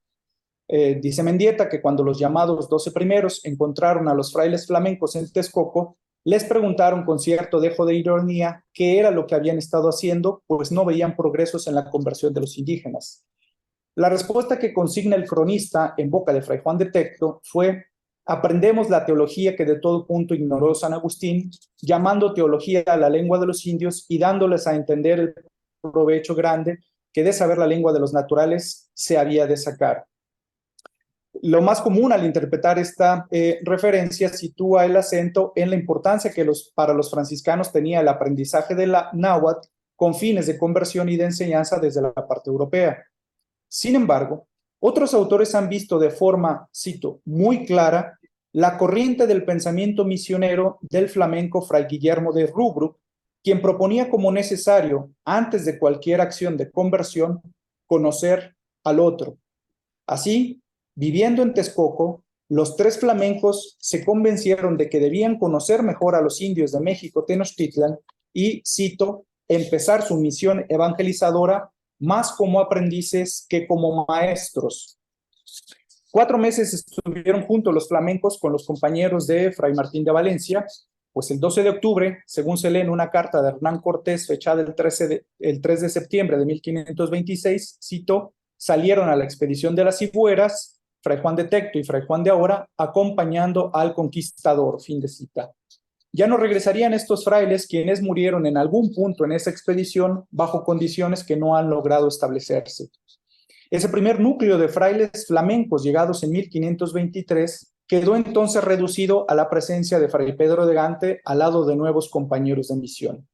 Dice Mendieta que cuando los llamados 12 primeros encontraron a los frailes flamencos en Texcoco, les preguntaron con cierto dejo de ironía qué era lo que habían estado haciendo, pues no veían progresos en la conversión de los indígenas. La respuesta que consigna el cronista en boca de Fray Juan de Tecto fue: aprendemos la teología que de todo punto ignoró San Agustín, llamando teología a la lengua de los indios y dándoles a entender el provecho grande que de saber la lengua de los naturales se había de sacar. Lo más común al interpretar esta referencia sitúa el acento en la importancia que para los franciscanos tenía el aprendizaje de la náhuatl con fines de conversión y de enseñanza desde la parte europea. Sin embargo, otros autores han visto de forma, cito, muy clara, la corriente del pensamiento misionero del flamenco Fray Guillermo de Rubruck, quien proponía como necesario, antes de cualquier acción de conversión, conocer al otro. Así, viviendo en Texcoco, los tres flamencos se convencieron de que debían conocer mejor a los indios de México Tenochtitlan y, cito, empezar su misión evangelizadora más como aprendices que como maestros. 4 meses estuvieron juntos los flamencos con los compañeros de Fray Martín de Valencia, pues el 12 de octubre, según se lee en una carta de Hernán Cortés fechada el 3 de septiembre de 1526, cito, salieron a la expedición de las Cibueras, Fray Juan de Tecto y Fray Juan de Ahora, acompañando al conquistador, fin de cita. Ya no regresarían estos frailes, quienes murieron en algún punto en esa expedición bajo condiciones que no han logrado establecerse. Ese primer núcleo de frailes flamencos llegados en 1523 quedó entonces reducido a la presencia de Fray Pedro de Gante al lado de nuevos compañeros de misión.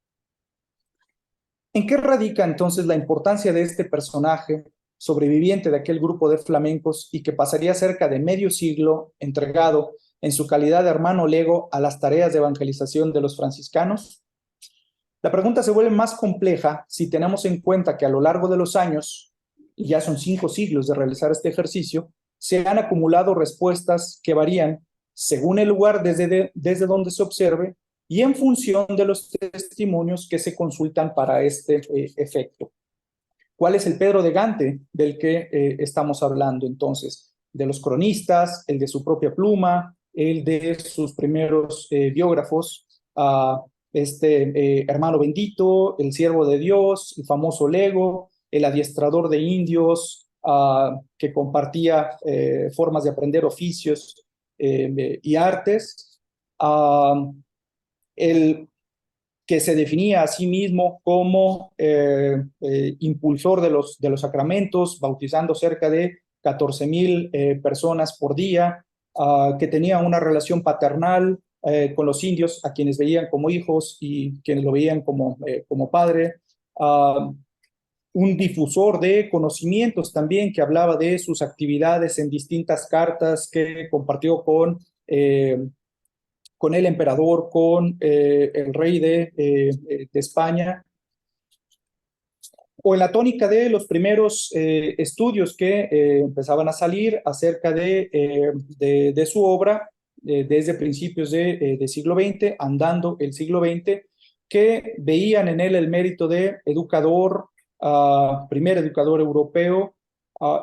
¿En qué radica entonces la importancia de este personaje sobreviviente de aquel grupo de flamencos y que pasaría cerca de medio siglo entregado en su calidad de hermano lego a las tareas de evangelización de los franciscanos? La pregunta se vuelve más compleja si tenemos en cuenta que a lo largo de los años, y ya son 5 siglos de realizar este ejercicio, se han acumulado respuestas que varían según el lugar desde donde se observe y en función de los testimonios que se consultan para este efecto. ¿Cuál es el Pedro de Gante del que estamos hablando entonces? De los cronistas, el de su propia pluma, el de sus primeros biógrafos, hermano bendito, el siervo de Dios, el famoso lego, el adiestrador de indios, que compartía formas de aprender oficios y Artes, el que se definía a sí mismo como impulsor de los sacramentos, bautizando cerca de 14,000 personas por día, que tenía una relación paternal con los indios, a quienes veían como hijos y quienes lo veían como padre, un difusor de conocimientos también, que hablaba de sus actividades en distintas cartas que compartió con el emperador, con el rey de España, o en la tónica de los primeros estudios que empezaban a salir acerca de su obra desde principios de siglo XX, andando el siglo XX, que veían en él el mérito de educador, primer educador europeo,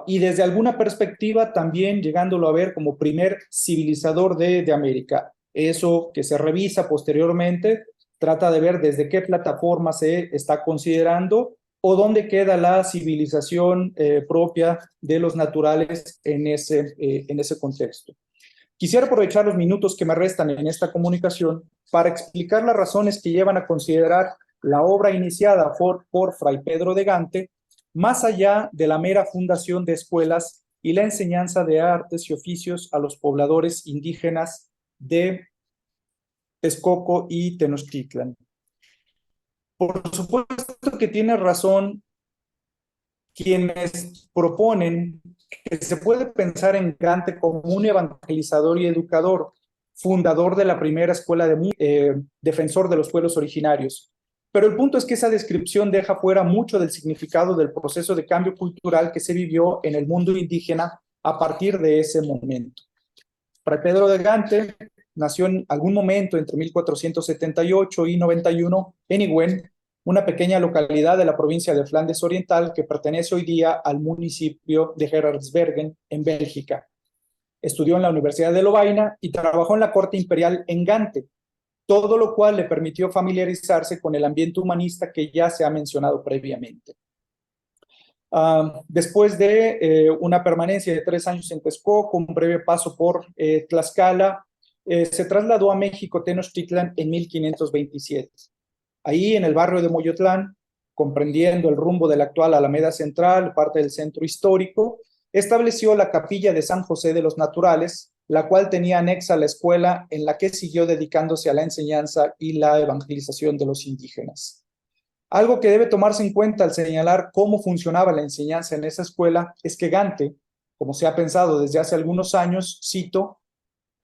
y desde alguna perspectiva también llegándolo a ver como primer civilizador de América. Eso que se revisa posteriormente trata de ver desde qué plataforma se está considerando o dónde queda la civilización propia de los naturales en ese contexto. Quisiera aprovechar los minutos que me restan en esta comunicación para explicar las razones que llevan a considerar la obra iniciada por Fray Pedro de Gante, más allá de la mera fundación de escuelas y la enseñanza de artes y oficios a los pobladores indígenas de Texcoco y Tenochtitlan. Por supuesto que tiene razón quienes proponen que se puede pensar en Gante como un evangelizador y educador, fundador de la primera escuela defensor de los pueblos originarios. Pero el punto es que esa descripción deja fuera mucho del significado del proceso de cambio cultural que se vivió en el mundo indígena a partir de ese momento. Fray Pedro de Gante nació en algún momento entre 1478 y 91 en Higüen, una pequeña localidad de la provincia de Flandes Oriental que pertenece hoy día al municipio de Gerardsbergen, en Bélgica. Estudió en la Universidad de Lovaina y trabajó en la corte imperial en Gante, todo lo cual le permitió familiarizarse con el ambiente humanista que ya se ha mencionado previamente. Después de una permanencia de 3 años en Texcoco, un breve paso por Tlaxcala, se trasladó a México Tenochtitlan en 1527. Ahí, en el barrio de Moyotlán, comprendiendo el rumbo de la actual Alameda Central, parte del centro histórico, estableció la capilla de San José de los Naturales, la cual tenía anexa la escuela en la que siguió dedicándose a la enseñanza y la evangelización de los indígenas. Algo que debe tomarse en cuenta al señalar cómo funcionaba la enseñanza en esa escuela es que Gante, como se ha pensado desde hace algunos años, cito,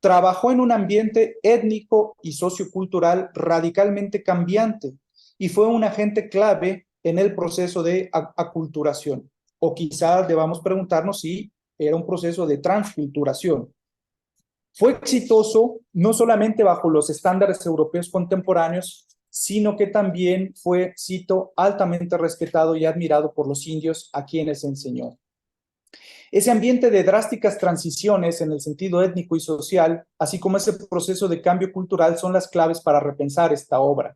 trabajó en un ambiente étnico y sociocultural radicalmente cambiante y fue un agente clave en el proceso de aculturación. O quizás debamos preguntarnos si era un proceso de transculturación. Fue exitoso no solamente bajo los estándares europeos contemporáneos, sino que también fue, cito, altamente respetado y admirado por los indios a quienes enseñó. Ese ambiente de drásticas transiciones en el sentido étnico y social, así como ese proceso de cambio cultural, son las claves para repensar esta obra.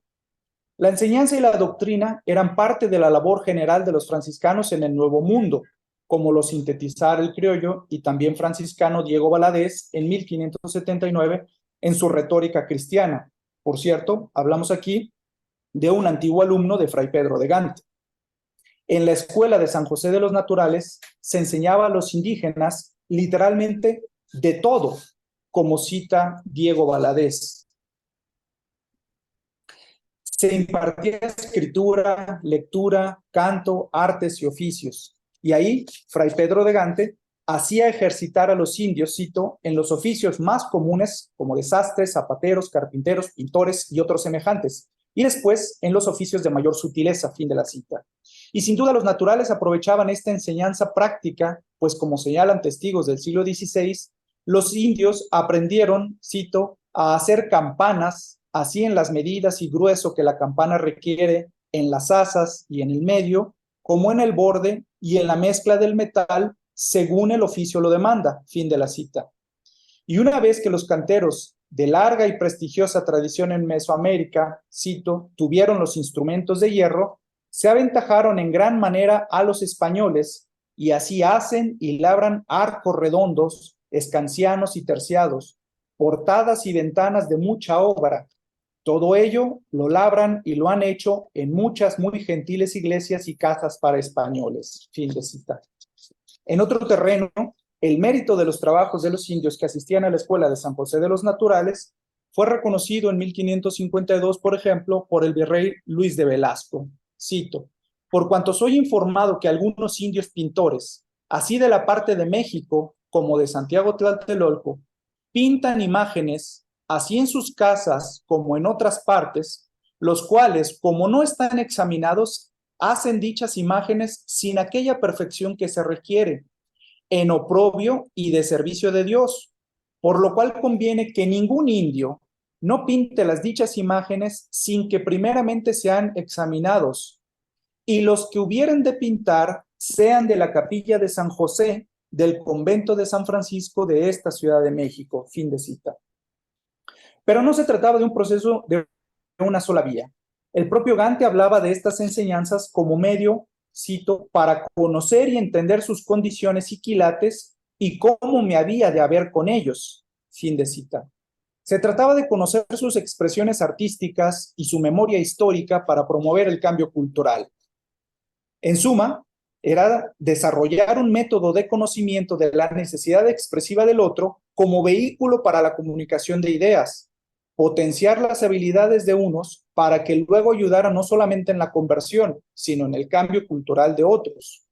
La enseñanza y la doctrina eran parte de la labor general de los franciscanos en el Nuevo Mundo, como lo sintetizara el criollo y también franciscano Diego Valadez en 1579 en su Retórica Cristiana. Por cierto, hablamos aquí de un antiguo alumno de Fray Pedro de Gante. En la escuela de San José de los Naturales se enseñaba a los indígenas literalmente de todo, como cita Diego Valadez. Se impartía escritura, lectura, canto, artes y oficios. Y ahí, Fray Pedro de Gante hacía ejercitar a los indios, cito, en los oficios más comunes, como de sastres, zapateros, carpinteros, pintores y otros semejantes, y después en los oficios de mayor sutileza, fin de la cita. Y sin duda los naturales aprovechaban esta enseñanza práctica, pues como señalan testigos del siglo XVI, los indios aprendieron, cito, a hacer campanas, así en las medidas y grueso que la campana requiere en las asas y en el medio, como en el borde y en la mezcla del metal, según el oficio lo demanda, fin de la cita. Y una vez que los canteros de larga y prestigiosa tradición en Mesoamérica, cito, tuvieron los instrumentos de hierro, se aventajaron en gran manera a los españoles y así hacen y labran arcos redondos, escancianos y terciados, portadas y ventanas de mucha obra. Todo ello lo labran y lo han hecho en muchas muy gentiles iglesias y casas para españoles. Fin de cita. En otro terreno, el mérito de los trabajos de los indios que asistían a la escuela de San José de los Naturales fue reconocido en 1552, por ejemplo, por el virrey Luis de Velasco. Cito: por cuanto soy informado que algunos indios pintores, así de la parte de México como de Santiago Tlatelolco, pintan imágenes, así en sus casas como en otras partes, los cuales, como no están examinados, hacen dichas imágenes sin aquella perfección que se requiere, en oprobio y de servicio de Dios, por lo cual conviene que ningún indio no pinte las dichas imágenes sin que primeramente sean examinados, y los que hubieren de pintar sean de la capilla de San José, del convento de San Francisco de esta Ciudad de México. Fin de cita. Pero no se trataba de un proceso de una sola vía. El propio Gante hablaba de estas enseñanzas como medio, cito, para conocer y entender sus condiciones y quilates y cómo me había de haber con ellos. Fin de cita. Se trataba de conocer sus expresiones artísticas y su memoria histórica para promover el cambio cultural. En suma, era desarrollar un método de conocimiento de la necesidad expresiva del otro como vehículo para la comunicación de ideas, potenciar las habilidades de unos para que luego ayudara no solamente en la conversión, sino en el cambio cultural de otros.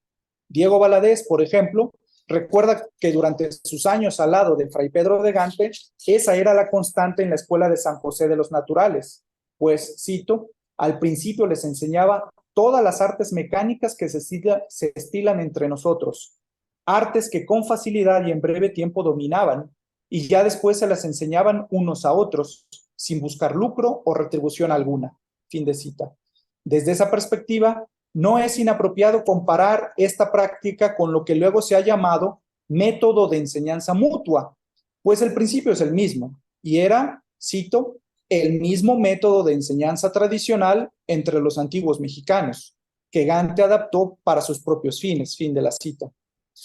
Diego Valadez, por ejemplo, recuerda que durante sus años al lado de Fray Pedro de Gante, esa era la constante en la escuela de San José de los Naturales, pues, cito, al principio les enseñaba todas las artes mecánicas que se estilan entre nosotros, artes que con facilidad y en breve tiempo dominaban, y ya después se las enseñaban unos a otros, sin buscar lucro o retribución alguna. Fin de cita. Desde esa perspectiva, no es inapropiado comparar esta práctica con lo que luego se ha llamado método de enseñanza mutua, pues el principio es el mismo, y era, cito, el mismo método de enseñanza tradicional entre los antiguos mexicanos, que Gante adaptó para sus propios fines. Fin de la cita.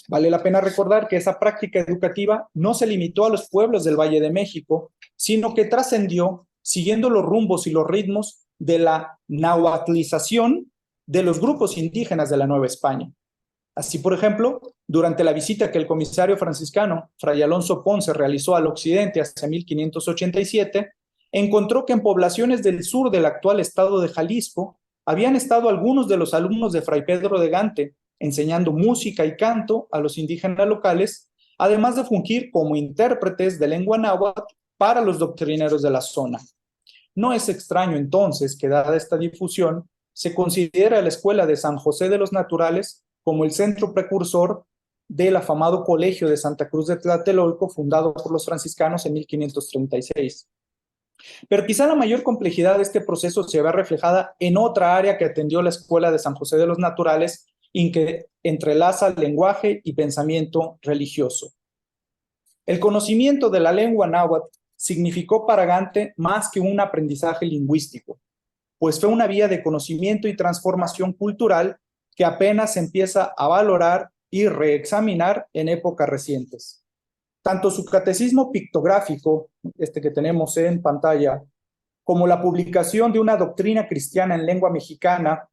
Vale la pena recordar que esa práctica educativa no se limitó a los pueblos del Valle de México, sino que trascendió siguiendo los rumbos y los ritmos de la nahuatlización de los grupos indígenas de la Nueva España. Así, por ejemplo, durante la visita que el comisario franciscano, Fray Alonso Ponce, realizó al occidente hacia 1587, encontró que en poblaciones del sur del actual estado de Jalisco habían estado algunos de los alumnos de Fray Pedro de Gante, enseñando música y canto a los indígenas locales, además de fungir como intérpretes de lengua náhuatl para los doctrineros de la zona. No es extraño entonces que, dada esta difusión, se considera la Escuela de San José de los Naturales como el centro precursor del afamado Colegio de Santa Cruz de Tlatelolco, fundado por los franciscanos en 1536. Pero quizá la mayor complejidad de este proceso se ve reflejada en otra área que atendió la Escuela de San José de los Naturales y que entrelaza lenguaje y pensamiento religioso. El conocimiento de la lengua náhuatl significó para Gante más que un aprendizaje lingüístico, pues fue una vía de conocimiento y transformación cultural que apenas se empieza a valorar y reexaminar en épocas recientes. Tanto su catecismo pictográfico, este que tenemos en pantalla, como la publicación de una doctrina cristiana en lengua mexicana,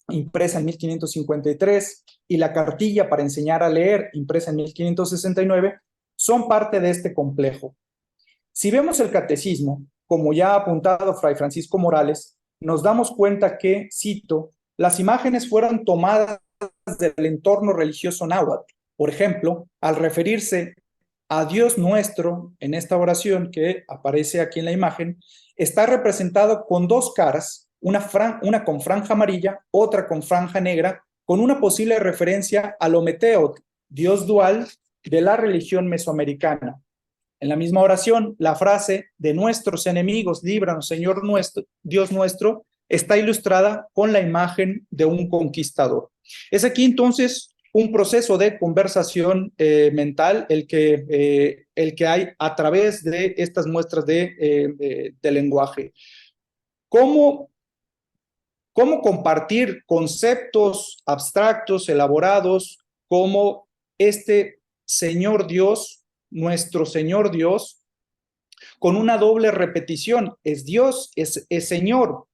impresa en 1553, y la cartilla para enseñar a leer, impresa en 1569, son parte de este complejo. Si vemos el catecismo, como ya ha apuntado Fray Francisco Morales, nos damos cuenta que, cito, las imágenes fueron tomadas del entorno religioso náhuatl. Por ejemplo, al referirse a Dios nuestro, en esta oración que aparece aquí en la imagen, está representado con dos caras, una con franja amarilla, otra con franja negra, con una posible referencia al Ometeotl, Dios dual de la religión mesoamericana. En la misma oración, la frase de nuestros enemigos, líbranos, Señor nuestro, Dios nuestro, está ilustrada con la imagen de un conquistador. Es aquí entonces un proceso de conversación mental el que hay a través de estas muestras de lenguaje. ¿Cómo compartir conceptos abstractos, elaborados, como este Señor Dios, nuestro Señor Dios, con una doble repetición. Es Dios, es Señor.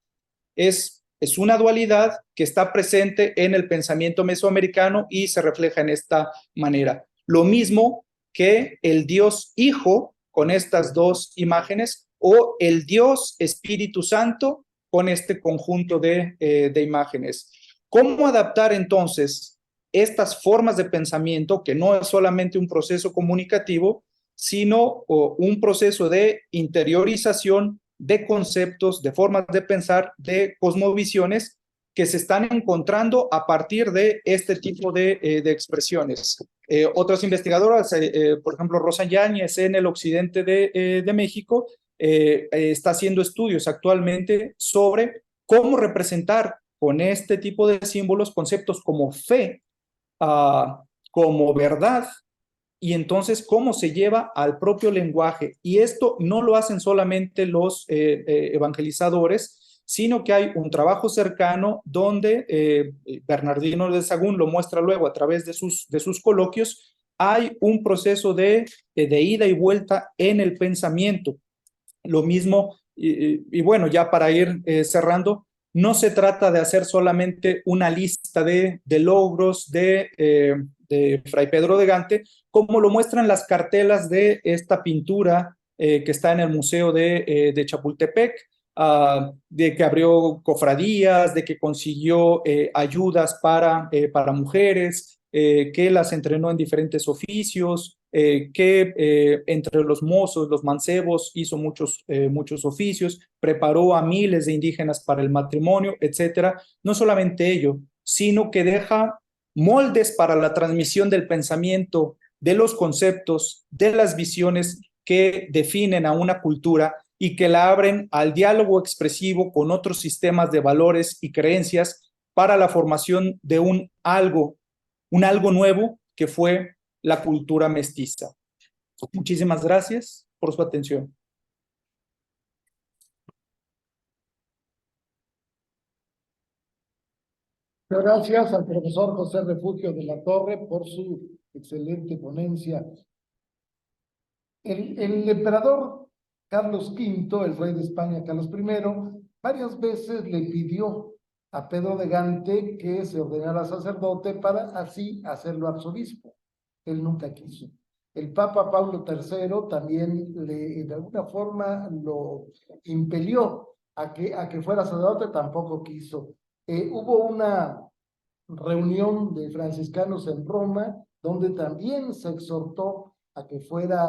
Es una dualidad que está presente en el pensamiento mesoamericano y se refleja en esta manera. Lo mismo que el Dios Hijo con estas dos imágenes o el Dios Espíritu Santo con este conjunto de imágenes. ¿Cómo adaptar entonces estas formas de pensamiento, que no es solamente un proceso comunicativo, sino un proceso de interiorización de conceptos, de formas de pensar, de cosmovisiones que se están encontrando a partir de este tipo de expresiones? Otras investigadoras, por ejemplo, Rosa Yáñez en el occidente de México, está haciendo estudios actualmente sobre cómo representar con este tipo de símbolos conceptos como fe, como verdad, y entonces cómo se lleva al propio lenguaje. Y esto no lo hacen solamente los evangelizadores, sino que hay un trabajo cercano donde Bernardino de Sahagún lo muestra luego a través de sus coloquios. Hay un proceso de ida y vuelta en el pensamiento. Lo mismo, y bueno, ya para ir cerrando, no se trata de hacer solamente una lista de logros de Fray Pedro de Gante, como lo muestran las cartelas de esta pintura que está en el Museo de Chapultepec, de que abrió cofradías, de que consiguió ayudas para mujeres, que las entrenó en diferentes oficios, que entre los mozos, los mancebos, hizo muchos oficios, preparó a miles de indígenas para el matrimonio, etcétera. No solamente ello, sino que deja moldes para la transmisión del pensamiento, de los conceptos, de las visiones que definen a una cultura y que la abren al diálogo expresivo con otros sistemas de valores y creencias para la formación de un algo nuevo que fue la cultura mestiza. Muchísimas gracias por su atención. Gracias al profesor José Refugio de la Torre por su excelente ponencia. El emperador Carlos V, el rey de España Carlos I, varias veces le pidió a Pedro de Gante que se ordenara sacerdote para así hacerlo arzobispo. Él nunca quiso. El Papa Pablo III también de alguna forma lo impelió a que fuera sacerdote, tampoco quiso. Hubo una reunión de franciscanos en Roma, donde también se exhortó a que fuera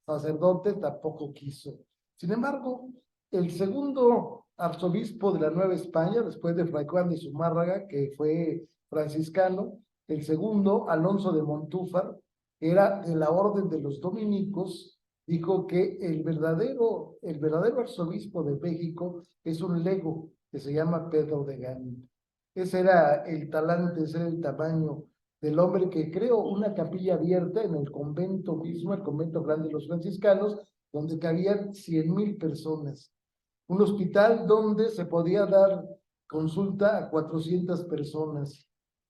sacerdote, tampoco quiso. Sin embargo, el segundo arzobispo de la Nueva España, después de Fray Juan de Zumárraga, que fue franciscano, el segundo, Alonso de Montúfar, era de la orden de los dominicos, dijo que el verdadero arzobispo de México es un lego que se llama Pedro de Gante. Ese era el talante, ese era el tamaño del hombre que creó una capilla abierta en el convento mismo, el convento grande de los franciscanos, donde cabían 100,000 personas. Un hospital donde se podía dar consulta a 400 personas.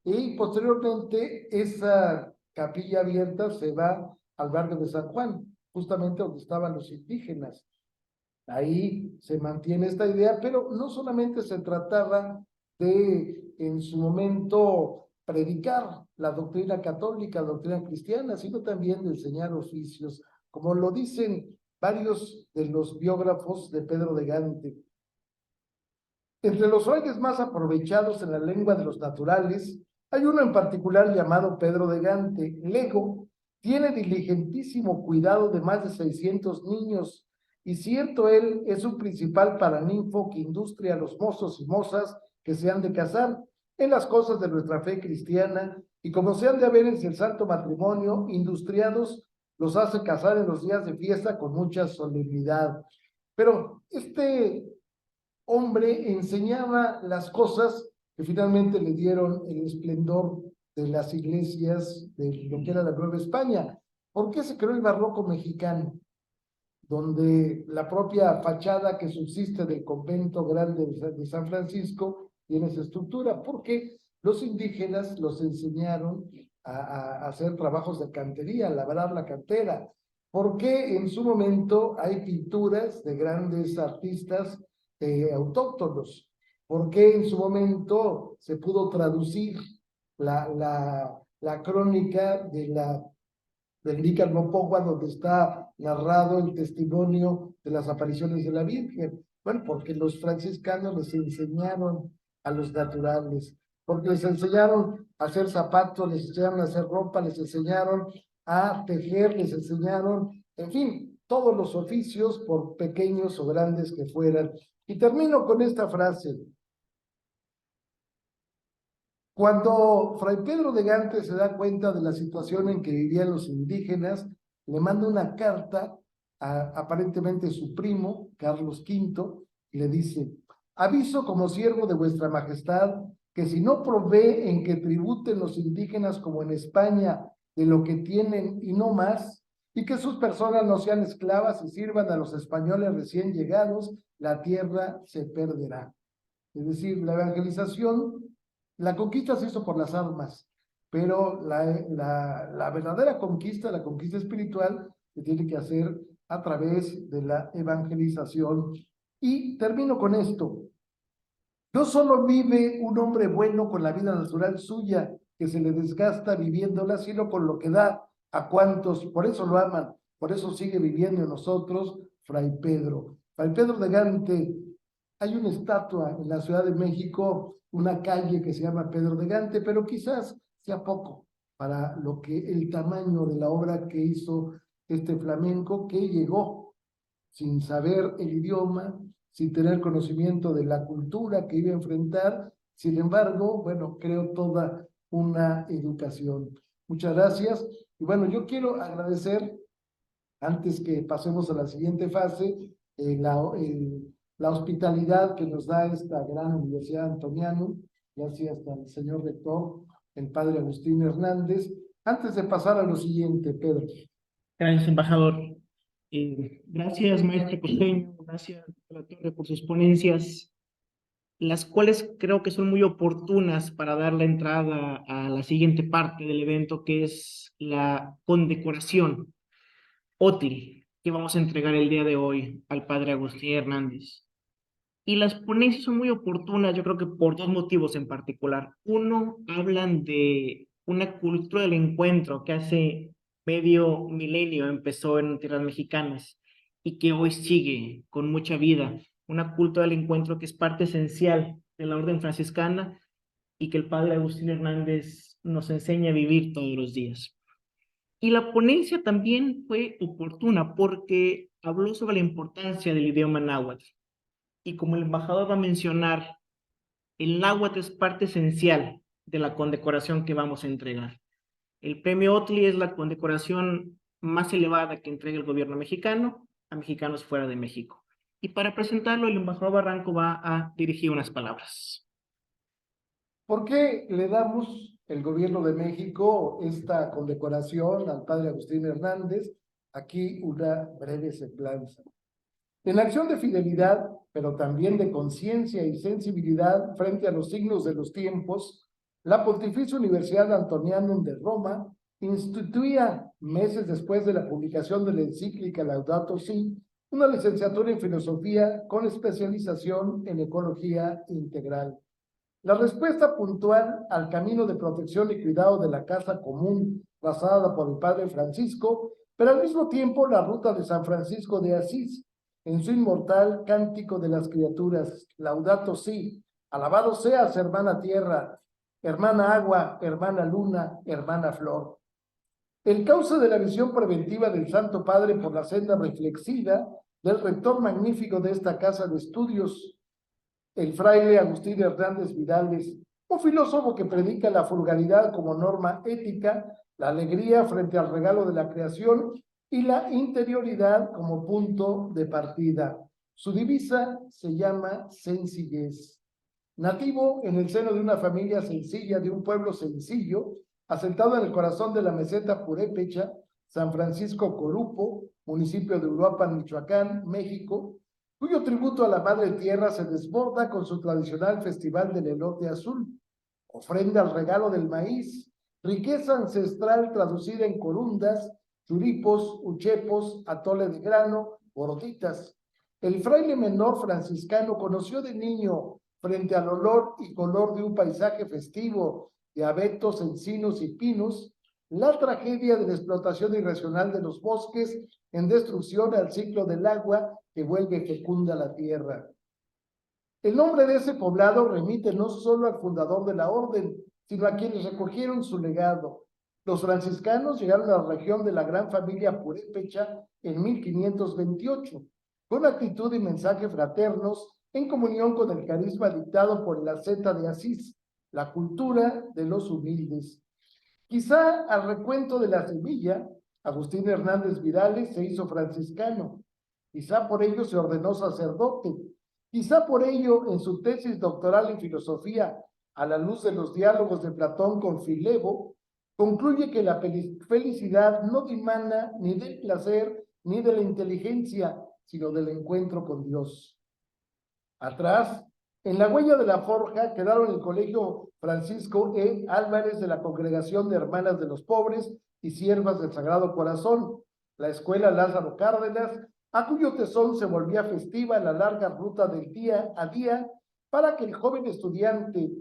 Y posteriormente esa capilla abierta se va al barrio de San Juan, justamente donde estaban los indígenas. Ahí se mantiene esta idea, pero no solamente se trataba de, en su momento, predicar la doctrina católica, la doctrina cristiana, sino también de enseñar oficios, como lo dicen varios de los biógrafos de Pedro de Gante. Entre los frailes más aprovechados en la lengua de los naturales, hay uno en particular llamado Pedro de Gante. Lego tiene diligentísimo cuidado de más de 600 niños, y cierto él es su principal paraninfo que industria a los mozos y mozas que se han de casar en las cosas de nuestra fe cristiana, y como se han de haber en el santo matrimonio, industriados los hace casar en los días de fiesta con mucha solemnidad. Pero este hombre enseñaba las cosas que finalmente le dieron el esplendor de las iglesias de lo que era la Nueva España. ¿Por qué se creó el barroco mexicano? Donde la propia fachada que subsiste del convento grande de San Francisco tiene esa estructura, porque los indígenas los enseñaron a hacer trabajos de cantería, a labrar la cantera. ¿Por qué en su momento hay pinturas de grandes artistas autóctonos? ¿Por qué en su momento se pudo traducir la crónica del Nícar Mopogua, donde está narrado el testimonio de las apariciones de la Virgen? Bueno, porque los franciscanos les enseñaron a los naturales, porque les enseñaron a hacer zapatos, les enseñaron a hacer ropa, les enseñaron a tejer, les enseñaron, en fin, todos los oficios, por pequeños o grandes que fueran. Y termino con esta frase. Cuando Fray Pedro de Gante se da cuenta de la situación en que vivían los indígenas, le manda una carta a aparentemente su primo, Carlos V, y le dice: aviso como siervo de vuestra majestad que si no provee en que tributen los indígenas como en España de lo que tienen y no más, y que sus personas no sean esclavas y sirvan a los españoles recién llegados, la tierra se perderá. Es decir, la evangelización, la conquista se hizo por las armas, pero la verdadera conquista, la conquista espiritual, se tiene que hacer a través de la evangelización. Y termino con esto. No solo vive un hombre bueno con la vida natural suya, que se le desgasta viviéndola, sino con lo que da a cuantos, por eso lo aman, por eso sigue viviendo en nosotros, Fray Pedro. Fray Pedro de Gante, hay una estatua en la Ciudad de México, una calle que se llama Pedro de Gante, pero quizás sea poco para lo que el tamaño de la obra que hizo este flamenco, que llegó sin saber el idioma, sin tener conocimiento de la cultura que iba a enfrentar. Sin embargo, bueno, creo toda una educación. Muchas gracias. Y bueno, yo quiero agradecer, antes que pasemos a la siguiente fase, la hospitalidad que nos da esta gran Universidad Antoniano. Gracias al señor rector, el padre Agustín Hernández. Antes de pasar a lo siguiente, Pedro. Gracias, embajador. Gracias, maestro Costeño. Gracias a la Torre por sus ponencias, las cuales creo que son muy oportunas para dar la entrada a la siguiente parte del evento, que es la condecoración OTLI, que vamos a entregar el día de hoy al padre Agustín Hernández. Y las ponencias son muy oportunas, yo creo que por dos motivos en particular. Uno, hablan de una cultura del encuentro que hace medio milenio empezó en tierras mexicanas y que hoy sigue con mucha vida. Una cultura del encuentro que es parte esencial de la orden franciscana y que el padre Agustín Hernández nos enseña a vivir todos los días. Y la ponencia también fue oportuna porque habló sobre la importancia del idioma náhuatl. Y como el embajador va a mencionar, el náhuatl es parte esencial de la condecoración que vamos a entregar. El premio OTLI es la condecoración más elevada que entrega el gobierno mexicano a mexicanos fuera de México. Y para presentarlo, el embajador Barranco va a dirigir unas palabras. ¿Por qué le damos el gobierno de México esta condecoración al padre Agustín Hernández? Aquí una breve semblanza. En acción de fidelidad, pero también de conciencia y sensibilidad frente a los signos de los tiempos, la Pontificia Universidad Antonianum de Roma instituía, meses después de la publicación de la encíclica Laudato Si, una licenciatura en filosofía con especialización en ecología integral. La respuesta puntual al camino de protección y cuidado de la casa común trazada por el padre Francisco, pero al mismo tiempo la ruta de San Francisco de Asís, en su inmortal Cántico de las Criaturas, Laudato Si, alabado seas, hermana tierra, hermana agua, hermana luna, hermana flor. El cauce de la visión preventiva del Santo Padre por la senda reflexiva del rector magnífico de esta casa de estudios, el fraile Agustín Hernández Vidales, un filósofo que predica la frugalidad como norma ética, la alegría frente al regalo de la creación y la interioridad como punto de partida. Su divisa se llama sencillez. Nativo en el seno de una familia sencilla, de un pueblo sencillo, asentado en el corazón de la meseta purépecha, San Francisco Corupo, municipio de Uruapan, Michoacán, México, cuyo tributo a la Madre Tierra se desborda con su tradicional festival del elote azul, ofrenda al regalo del maíz, riqueza ancestral traducida en corundas, churipos, uchepos, atole de grano, gorditas. El fraile menor franciscano conoció de niño, frente al olor y color de un paisaje festivo de abetos, encinos y pinos, la tragedia de la explotación irracional de los bosques en destrucción al ciclo del agua que vuelve fecunda la tierra. El nombre de ese poblado remite no solo al fundador de la orden, sino a quienes recogieron su legado. Los franciscanos llegaron a la región de la gran familia purépecha en 1528, con actitud y mensaje fraternos, en comunión con el carisma dictado por el asceta de Asís, la cultura de los humildes. Quizá al recuento de la semilla, Agustín Hernández Vidales se hizo franciscano. Quizá por ello se ordenó sacerdote. Quizá por ello, en su tesis doctoral en filosofía, a la luz de los diálogos de Platón con Filebo, concluye que la felicidad no dimana ni del placer ni de la inteligencia, sino del encuentro con Dios. Atrás, en la huella de la forja, quedaron el Colegio Francisco E. Álvarez de la Congregación de Hermanas de los Pobres y Siervas del Sagrado Corazón, la Escuela Lázaro Cárdenas, a cuyo tesón se volvía festiva la larga ruta del día a día para que el joven estudiante,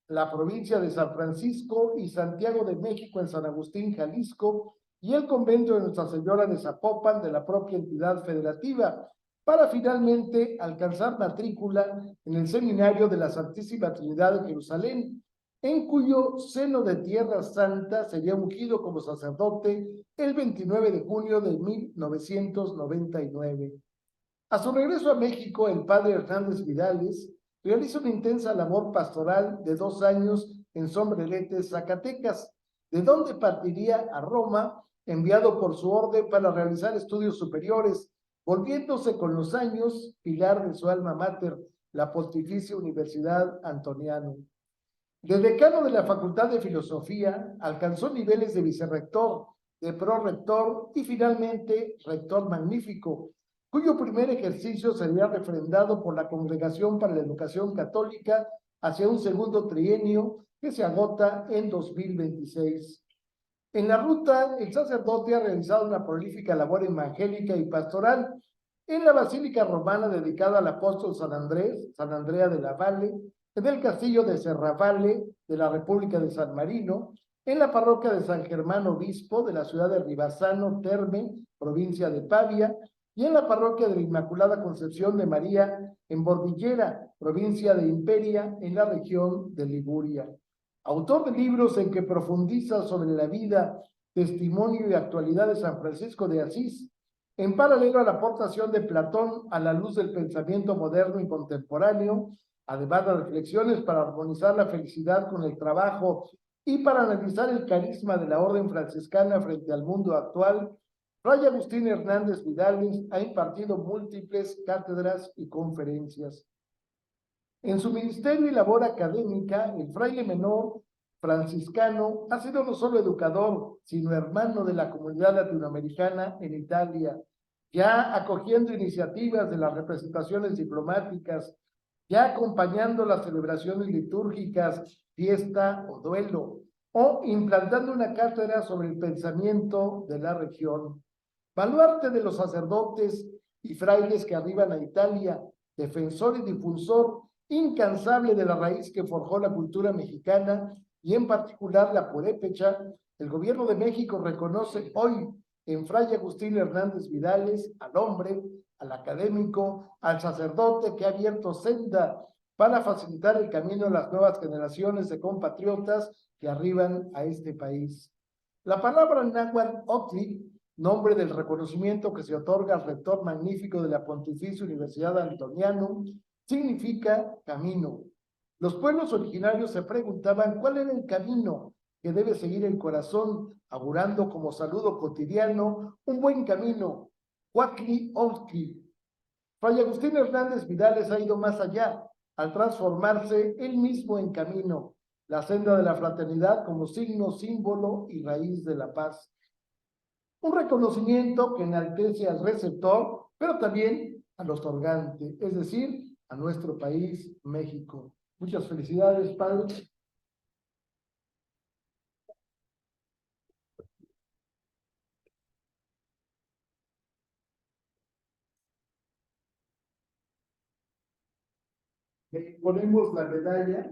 la provincia de San Francisco y Santiago de México en San Agustín, Jalisco, y el convento de Nuestra Señora de Zapopan de la propia entidad federativa, para finalmente alcanzar matrícula en el Seminario de la Santísima Trinidad de Jerusalén, en cuyo seno de Tierra Santa sería ungido como sacerdote el 29 de junio de 1999. A su regreso a México, el padre Hernández Vidales realiza una intensa labor pastoral de 2 años en Sombrerete, Zacatecas, de donde partiría a Roma, enviado por su orden para realizar estudios superiores, volviéndose con los años pilar de su alma mater, la Pontificia Universidad Antoniano. De decano de la Facultad de Filosofía, alcanzó niveles de vicerrector, de prorector y finalmente rector magnífico, cuyo primer ejercicio sería refrendado por la Congregación para la Educación Católica hacia un segundo trienio que se agota en 2026. En la ruta, el sacerdote ha realizado una prolífica labor evangélica y pastoral en la Basílica Romana dedicada al apóstol San Andrés, San Andrea de la Valle, en el castillo de Serravalle de la República de San Marino, en la parroquia de San Germán Obispo de la ciudad de Ribassano Terme, provincia de Pavia, y en la parroquia de la Inmaculada Concepción de María en Bordillera, provincia de Imperia, en la región de Liguria. Autor de libros en que profundiza sobre la vida, testimonio y actualidad de San Francisco de Asís, en paralelo a la aportación de Platón a la luz del pensamiento moderno y contemporáneo, además de reflexiones para armonizar la felicidad con el trabajo y para analizar el carisma de la orden franciscana frente al mundo actual, Fray Agustín Hernández Vidales ha impartido múltiples cátedras y conferencias. En su ministerio y labor académica, el fraile menor franciscano ha sido no solo educador, sino hermano de la comunidad latinoamericana en Italia, ya acogiendo iniciativas de las representaciones diplomáticas, ya acompañando las celebraciones litúrgicas, fiesta o duelo, o implantando una cátedra sobre el pensamiento de la región. Baluarte de los sacerdotes y frailes que arriban a Italia, defensor y difusor incansable de la raíz que forjó la cultura mexicana y en particular la purépecha, el gobierno de México reconoce hoy en Fray Agustín Hernández Vidales al hombre, al académico, al sacerdote que ha abierto senda para facilitar el camino a las nuevas generaciones de compatriotas que arriban a este país. La palabra náhuatl Otli, nombre del reconocimiento que se otorga al rector magnífico de la Pontificia Universidad Antoniano, significa camino. Los pueblos originarios se preguntaban cuál era el camino que debe seguir el corazón, augurando como saludo cotidiano un buen camino. Huacli Outli. Fray Agustín Hernández Vidales ha ido más allá, al transformarse él mismo en camino, la senda de la fraternidad como signo, símbolo y raíz de la paz. Un reconocimiento que enaltece al receptor, pero también al otorgante, es decir, a nuestro país, México. Muchas felicidades, padre. Le ponemos la medalla.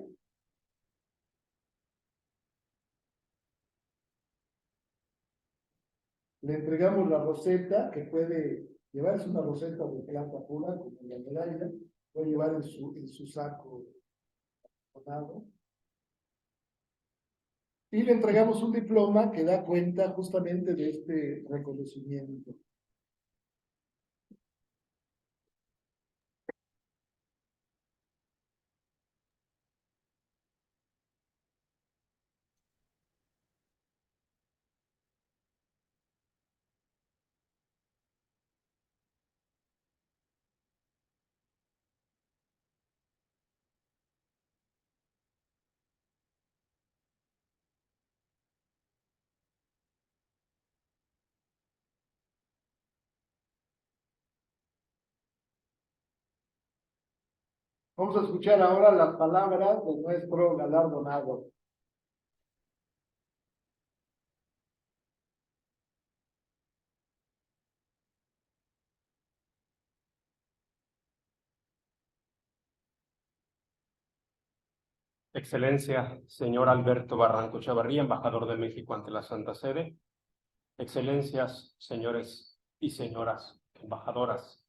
Le entregamos la roseta, que puede llevarse una roseta de plata pura, como la medalla, puede llevar en su saco donado. Y le entregamos un diploma que da cuenta justamente de este reconocimiento. Vamos a escuchar ahora las palabras de nuestro galardonado. Excelencia, señor Alberto Barranco Chavarría, embajador de México ante la Santa Sede. Excelencias, señores y señoras embajadoras,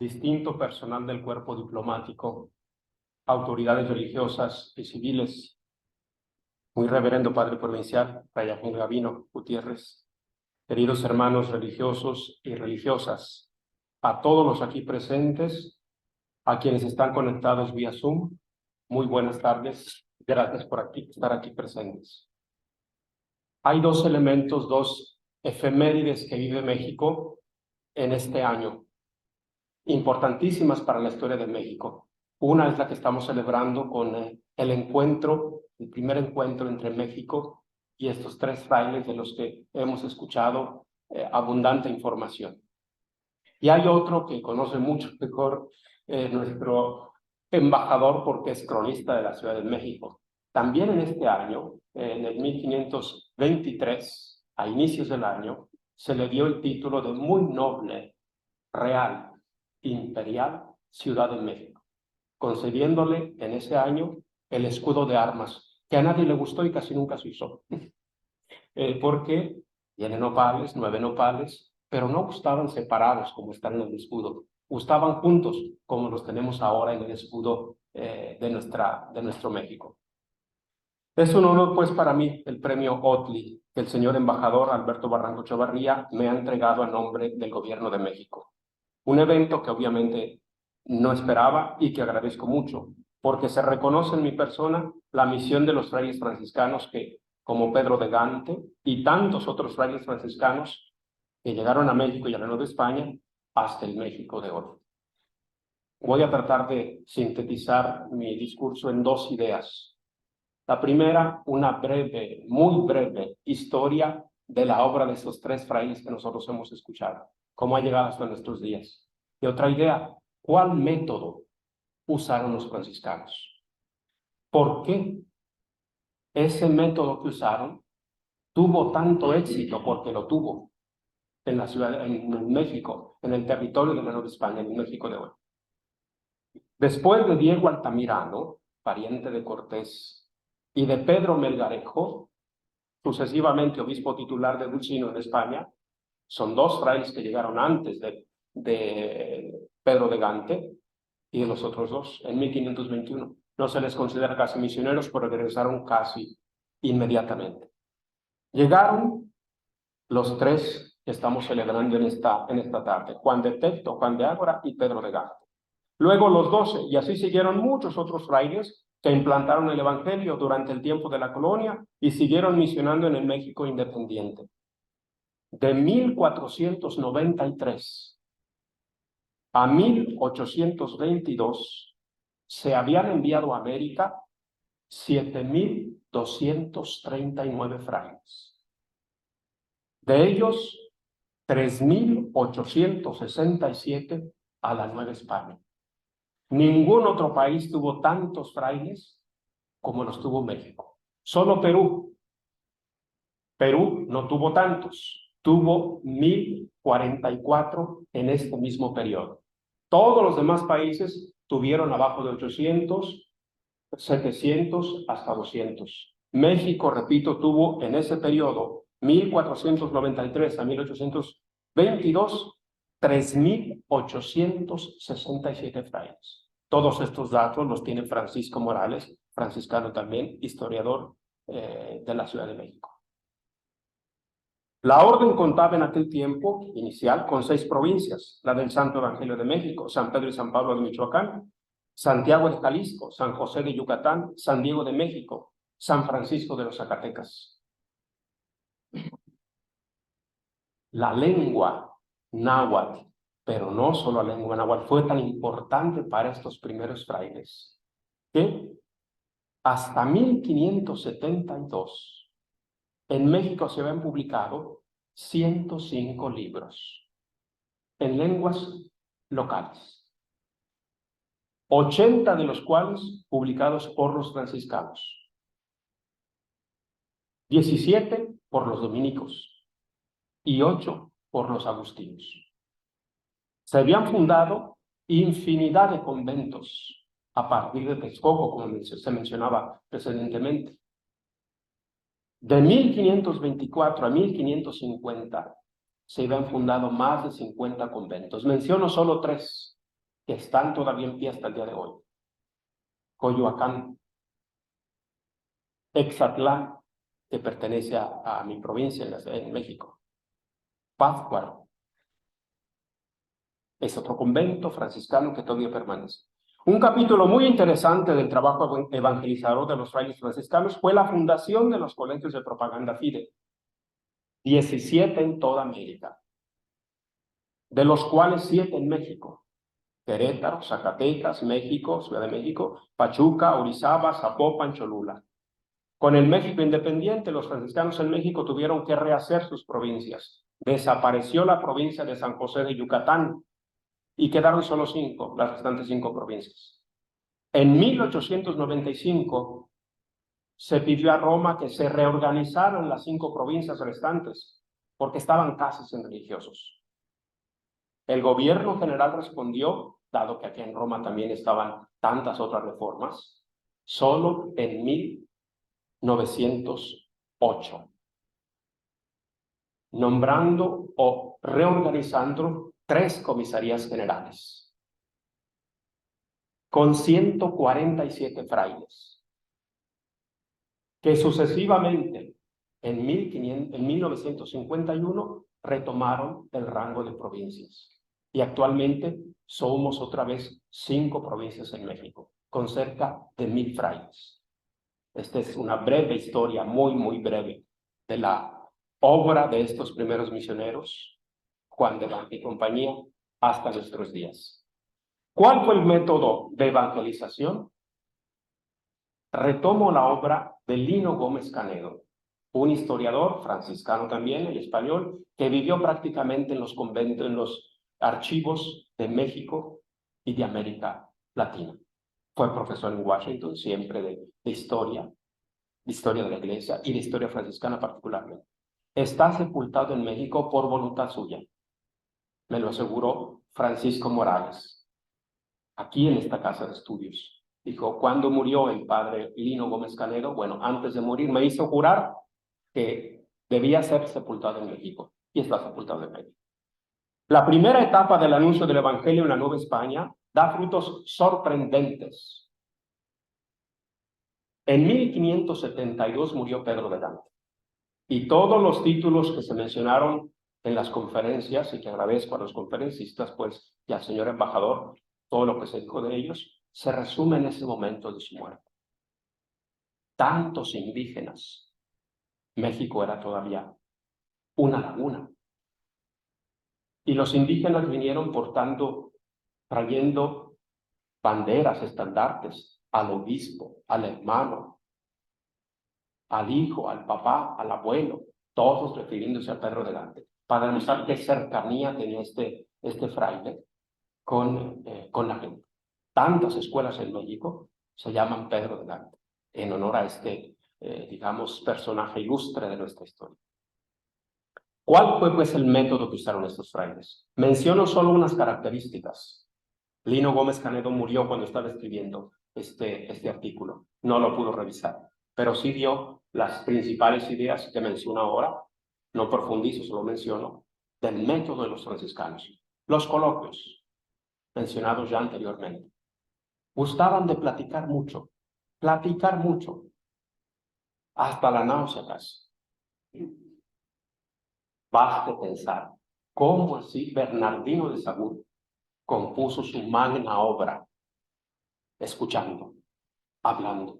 distinto personal del cuerpo diplomático, autoridades religiosas y civiles, muy reverendo Padre Provincial, Fray Ángel Gavino Gutiérrez, queridos hermanos religiosos y religiosas, a todos los aquí presentes, a quienes están conectados vía Zoom, muy buenas tardes, gracias por estar aquí presentes. Hay dos elementos, dos efemérides que vive México en este año, importantísimas para la historia de México. Una es la que estamos celebrando con el encuentro, el primer encuentro entre México y estos tres frailes de los que hemos escuchado abundante información. Y hay otro que conoce mucho mejor nuestro embajador porque es cronista de la Ciudad de México. También en este año, en el 1523, a inicios del año, se le dio el título de muy noble, real, imperial Ciudad de México, concediéndole en ese año el escudo de armas, que a nadie le gustó y casi nunca se usó, porque tiene nopales, 9 nopales, pero no gustaban separados como están en el escudo, gustaban juntos como los tenemos ahora en el escudo de nuestro México. Es un honor pues para mí el premio Otli que el señor embajador Alberto Barranco Chavarría me ha entregado a nombre del gobierno de México. Un evento que obviamente no esperaba y que agradezco mucho, porque se reconoce en mi persona la misión de los frailes franciscanos que, como Pedro de Gante y tantos otros frailes franciscanos que llegaron a México y a la Nueva España hasta el México de hoy. Voy a tratar de sintetizar mi discurso en dos ideas. La primera, una breve, muy breve historia de la obra de estos tres frailes que nosotros hemos escuchado, cómo ha llegado hasta nuestros días. Y otra idea, ¿cuál método usaron los franciscanos? ¿Por qué ese método que usaron tuvo tanto éxito? Porque lo tuvo en la ciudad, en México, en el territorio de la Nueva España, en México de hoy. Después de Diego Altamirano, pariente de Cortés, y de Pedro Melgarejo, sucesivamente obispo titular de Dulcino en España, son dos frailes que llegaron antes de Pedro de Gante y de los otros dos, en 1521. No se les considera casi misioneros, pero regresaron casi inmediatamente. Llegaron los tres que estamos celebrando en esta tarde, Juan de Tecto, Juan de Ágora y Pedro de Gante. Luego los 12, y así siguieron muchos otros frailes que implantaron el evangelio durante el tiempo de la colonia y siguieron misionando en el México independiente. De 1493 a 1822 se habían enviado a América 7,239 frailes. De ellos, 3,867 a la Nueva España. Ningún otro país tuvo tantos frailes como los tuvo México. Solo Perú. Perú no tuvo tantos. Tuvo 1,044 en este mismo periodo. Todos los demás países tuvieron abajo de 800, 700 hasta 200. México, repito, tuvo en ese periodo 1493 a 1822 3,867 frailes. Todos estos datos los tiene Francisco Morales, franciscano también, historiador de la Ciudad de México. La orden contaba en aquel tiempo inicial con 6 provincias: la del Santo Evangelio de México, San Pedro y San Pablo de Michoacán, Santiago de Jalisco, San José de Yucatán, San Diego de México, San Francisco de los Zacatecas. La lengua náhuatl, pero no solo la lengua náhuatl, fue tan importante para estos primeros frailes que hasta 1572 en México se habían publicado 105 libros en lenguas locales, 80 de los cuales publicados por los franciscanos, 17 por los dominicos y 8 por los agustinos. Se habían fundado infinidad de conventos a partir de Texcoco, como se mencionaba precedentemente. De 1524 a 1550 se habían fundado más de 50 conventos. Menciono solo 3 que están todavía en pie hasta el día de hoy: Coyoacán, Exatlán, que pertenece a mi provincia en México, Pátzcuaro, es otro convento franciscano que todavía permanece. Un capítulo muy interesante del trabajo evangelizador de los frailes franciscanos fue la fundación de los colegios de propaganda fide, 17 en toda América, de los cuales 7 en México: Querétaro, Zacatecas, México, Ciudad de México, Pachuca, Orizaba, Zapopan, Cholula. Con el México independiente, los franciscanos en México tuvieron que rehacer sus provincias. Desapareció la provincia de San José de Yucatán y quedaron solo 5, las restantes 5 provincias. En 1895 se pidió a Roma que se reorganizaran las 5 provincias restantes porque estaban casi sin religiosos. El gobierno general respondió, dado que aquí en Roma también estaban tantas otras reformas, solo en 1908, nombrando o reorganizando 3 comisarías generales, con 147 frailes, que sucesivamente en 1951 retomaron el rango de provincias. Y actualmente somos otra vez 5 provincias en México, con cerca de 1,000 frailes. Esta es una breve historia, muy breve, de la obra de estos primeros misioneros, Juan de Banca y compañía, hasta nuestros días. ¿Cuál fue el método de evangelización? Retomo la obra de Lino Gómez Canedo, un historiador franciscano también, el español, que vivió prácticamente en los conventos, en los archivos de México y de América Latina. Fue profesor en Washington, siempre de historia de la iglesia y de historia franciscana particularmente. Está sepultado en México por voluntad suya. Me lo aseguró Francisco Morales, aquí en esta casa de estudios. Dijo, ¿cuándo murió el padre Lino Gómez Canedo? Bueno, antes de morir me hizo jurar que debía ser sepultado en México, y está sepultado en México. La primera etapa del anuncio del Evangelio en la Nueva España da frutos sorprendentes. En 1572 murió Pedro de Dante, y todos los títulos que se mencionaron en las conferencias, y que agradezco a los conferencistas, pues, y al señor embajador, todo lo que se dijo de ellos, se resume en ese momento de su muerte. Tantos indígenas. México era todavía una laguna. Y los indígenas vinieron portando, trayendo banderas, estandartes, al obispo, al hermano, al hijo, al papá, al abuelo, todos refiriéndose a Pedro de Dante, para demostrar qué cercanía tenía este fraile con la gente. Tantas escuelas en México se llaman Pedro de Dante, en honor a digamos, personaje ilustre de nuestra historia. ¿Cuál fue, pues, el método que usaron estos frailes? Menciono solo unas características. Lino Gómez Canedo murió cuando estaba escribiendo este artículo. No lo pudo revisar, pero sí dio las principales ideas que menciono ahora. No profundizo, solo menciono, del método de los franciscanos. Los coloquios, mencionados ya anteriormente. Gustaban de platicar mucho, hasta la náusea casi. Baste pensar cómo así Bernardino de Sahagún compuso su magna obra, escuchando, hablando,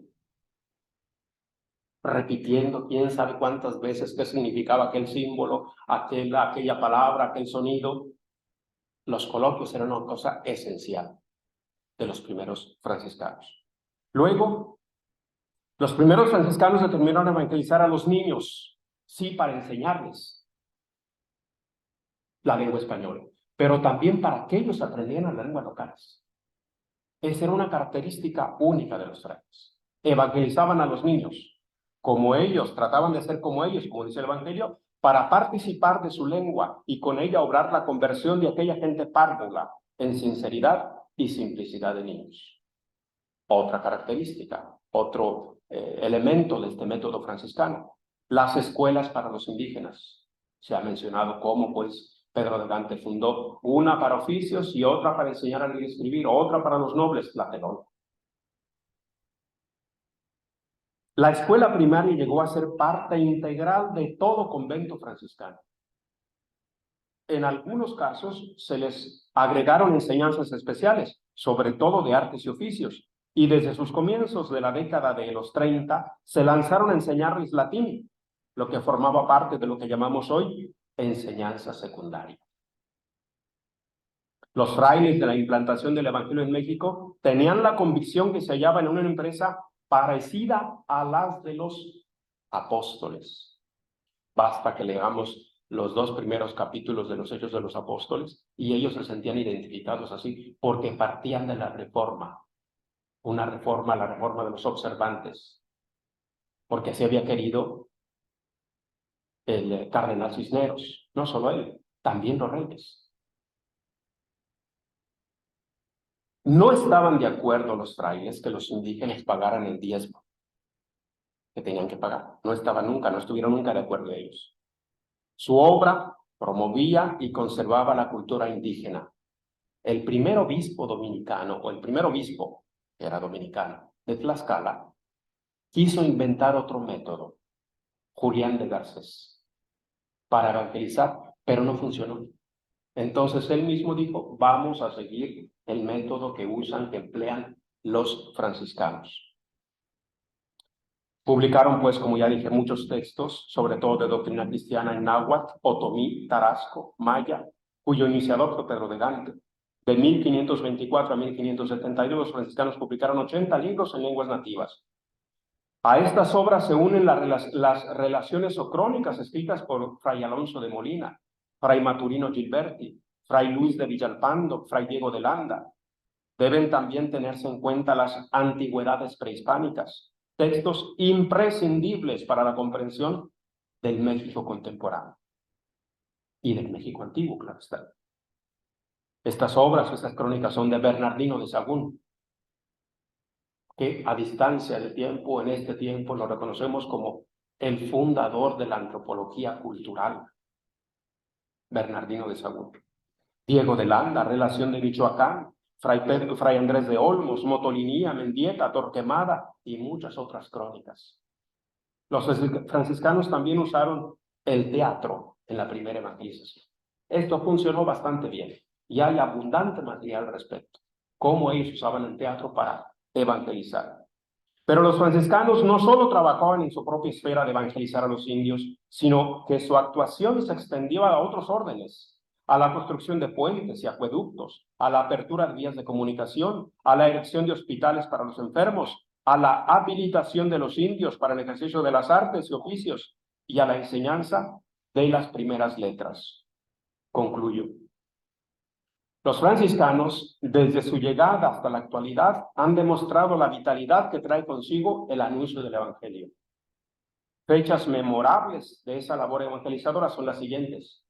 repitiendo quién sabe cuántas veces qué significaba aquel símbolo, aquella palabra, aquel sonido. Los coloquios eran una cosa esencial de los primeros franciscanos. Luego, los primeros franciscanos determinaron evangelizar a los niños, sí, para enseñarles la lengua española, pero también para que ellos aprendieran las lenguas locales. Esa era una característica única de los frailes. Evangelizaban a los niños, como ellos, trataban de ser como ellos, como dice el Evangelio, para participar de su lengua y con ella obrar la conversión de aquella gente párvula en sinceridad y simplicidad de niños. Otra característica, otro elemento de este método franciscano, las escuelas para los indígenas. Se ha mencionado cómo, pues, Pedro de Gante fundó una para oficios y otra para enseñar a leer y escribir, otra para los nobles, la Telón. La escuela primaria llegó a ser parte integral de todo convento franciscano. En algunos casos se les agregaron enseñanzas especiales, sobre todo de artes y oficios, y desde sus comienzos de la década de los 30 se lanzaron a enseñarles latín, lo que formaba parte de lo que llamamos hoy enseñanza secundaria. Los frailes de la implantación del Evangelio en México tenían la convicción que se hallaban en una empresa parecida a las de los apóstoles. Basta que leamos los 2 primeros capítulos de los Hechos de los Apóstoles y ellos se sentían identificados así porque partían de la reforma, una reforma, la reforma de los observantes, porque así había querido el cardenal Cisneros, no solo él, también los reyes. No estaban de acuerdo los frailes que los indígenas pagaran el diezmo que tenían que pagar. No estuvieron nunca de acuerdo ellos. Su obra promovía y conservaba la cultura indígena. El primer obispo dominicano, o el primer obispo, que era dominicano, de Tlaxcala, quiso inventar otro método, Julián de Garcés, para evangelizar, pero no funcionó. Entonces él mismo dijo, vamos a seguir el método que emplean los franciscanos. Publicaron, pues, como ya dije, muchos textos, sobre todo de doctrina cristiana en náhuatl, otomí, tarasco, maya, cuyo iniciador fue Pedro de Gante. De 1524 a 1572, los franciscanos publicaron 80 libros en lenguas nativas. A estas obras se unen las relaciones o crónicas escritas por Fray Alonso de Molina, Fray Maturino Gilberti, Fray Luis de Villalpando, Fray Diego de Landa. Deben también tenerse en cuenta las antigüedades prehispánicas, textos imprescindibles para la comprensión del México contemporáneo y del México antiguo, claro está. Estas obras, estas crónicas son de Bernardino de Sahagún, que a distancia de tiempo, en este tiempo, lo reconocemos como el fundador de la antropología cultural, Bernardino de Sahagún. Diego de Landa, Relación de Michoacán, Fray Andrés de Olmos, Motolinía, Mendieta, Torquemada y muchas otras crónicas. Los franciscanos también usaron el teatro en la primera evangelización. Esto funcionó bastante bien y hay abundante material al respecto, cómo ellos usaban el teatro para evangelizar. Pero los franciscanos no solo trabajaban en su propia esfera de evangelizar a los indios, sino que su actuación se extendió a otros órdenes, a la construcción de puentes y acueductos, a la apertura de vías de comunicación, a la erección de hospitales para los enfermos, a la habilitación de los indios para el ejercicio de las artes y oficios y a la enseñanza de las primeras letras. Concluyo. Los franciscanos, desde su llegada hasta la actualidad, han demostrado la vitalidad que trae consigo el anuncio del Evangelio. Fechas memorables de esa labor evangelizadora son las siguientes.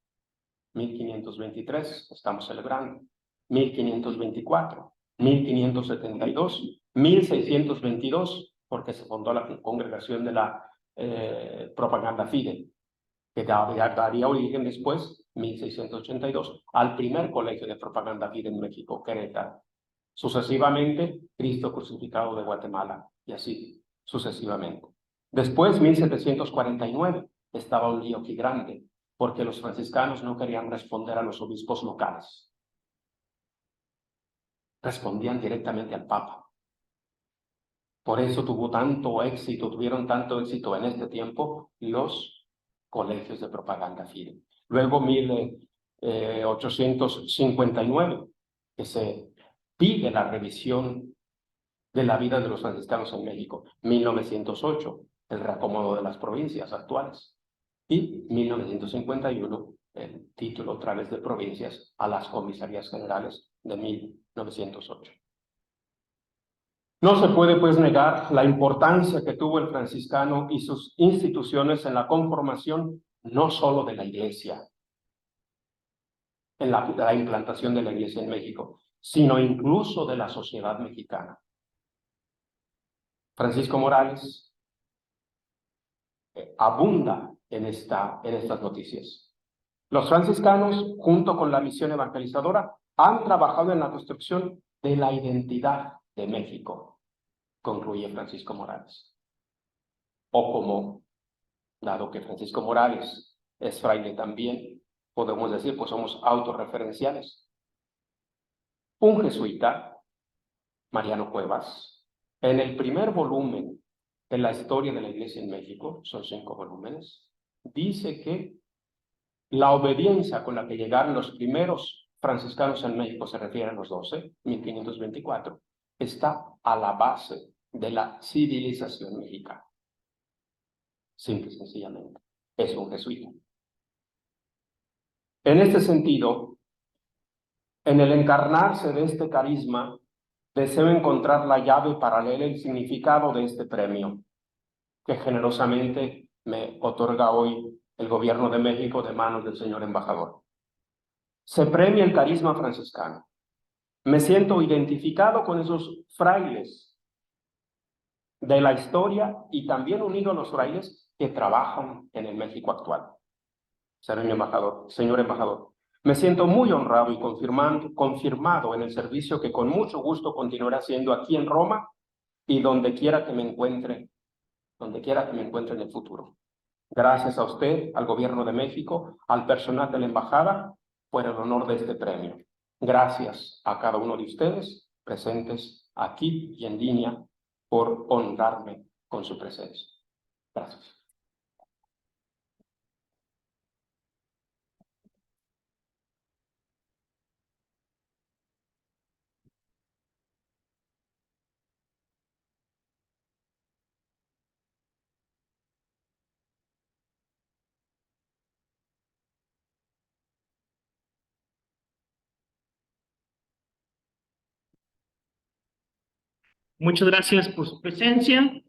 1523, estamos celebrando. 1524, 1572, 1622, porque se fundó la congregación de la propaganda fide, que daría origen después, 1682, al primer colegio de propaganda fide en México, Querétaro. Sucesivamente, Cristo crucificado de Guatemala, y así sucesivamente. Después, 1749, estaba un lío aquí grande, porque los franciscanos no querían responder a los obispos locales. Respondían directamente al Papa. Por eso tuvieron tanto éxito en este tiempo los colegios de propaganda fide. Luego, 1859, que se pide la revisión de la vida de los franciscanos en México. 1908, el reacomodo de las provincias actuales. Y 1951, el título otra vez de provincias a las comisarías generales de 1908. No se puede pues negar la importancia que tuvo el franciscano y sus instituciones en la conformación no solo de la Iglesia, en la implantación de la Iglesia en México, sino incluso de la sociedad mexicana. Francisco Morales abunda en estas noticias. Los franciscanos, junto con la misión evangelizadora, han trabajado en la construcción de la identidad de México, concluye Francisco Morales. O como, dado que Francisco Morales es fraile también, podemos decir, pues somos autorreferenciales. Un jesuita, Mariano Cuevas, en el primer volumen de la historia de la Iglesia en México, son 5 volúmenes, dice que la obediencia con la que llegaron los primeros franciscanos en México, se refiere a los 12, 1524, está a la base de la civilización mexicana. Simple y sencillamente, es un jesuita. En este sentido, en el encarnarse de este carisma, deseo encontrar la llave paralela y el significado de este premio, que generosamente me otorga hoy el Gobierno de México de manos del señor embajador. Se premia el carisma franciscano. Me siento identificado con esos frailes de la historia y también unido a los frailes que trabajan en el México actual. Señor embajador, me siento muy honrado y confirmado en el servicio que con mucho gusto continuaré haciendo aquí en Roma y donde quiera que me encuentre en el futuro. Gracias a usted, al Gobierno de México, al personal de la Embajada, por el honor de este premio. Gracias a cada uno de ustedes presentes aquí y en línea por honrarme con su presencia. Gracias. Muchas gracias por su presencia,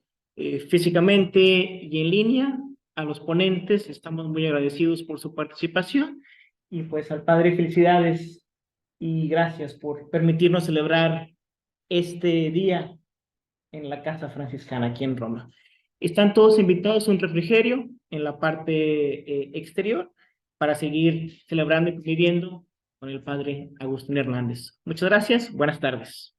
físicamente y en línea. A los ponentes, estamos muy agradecidos por su participación. Y pues al padre, felicidades y gracias por permitirnos celebrar este día en la Casa Franciscana aquí en Roma. Están todos invitados a un refrigerio en la parte exterior para seguir celebrando y conviviendo con el padre Agustín Hernández. Muchas gracias, buenas tardes.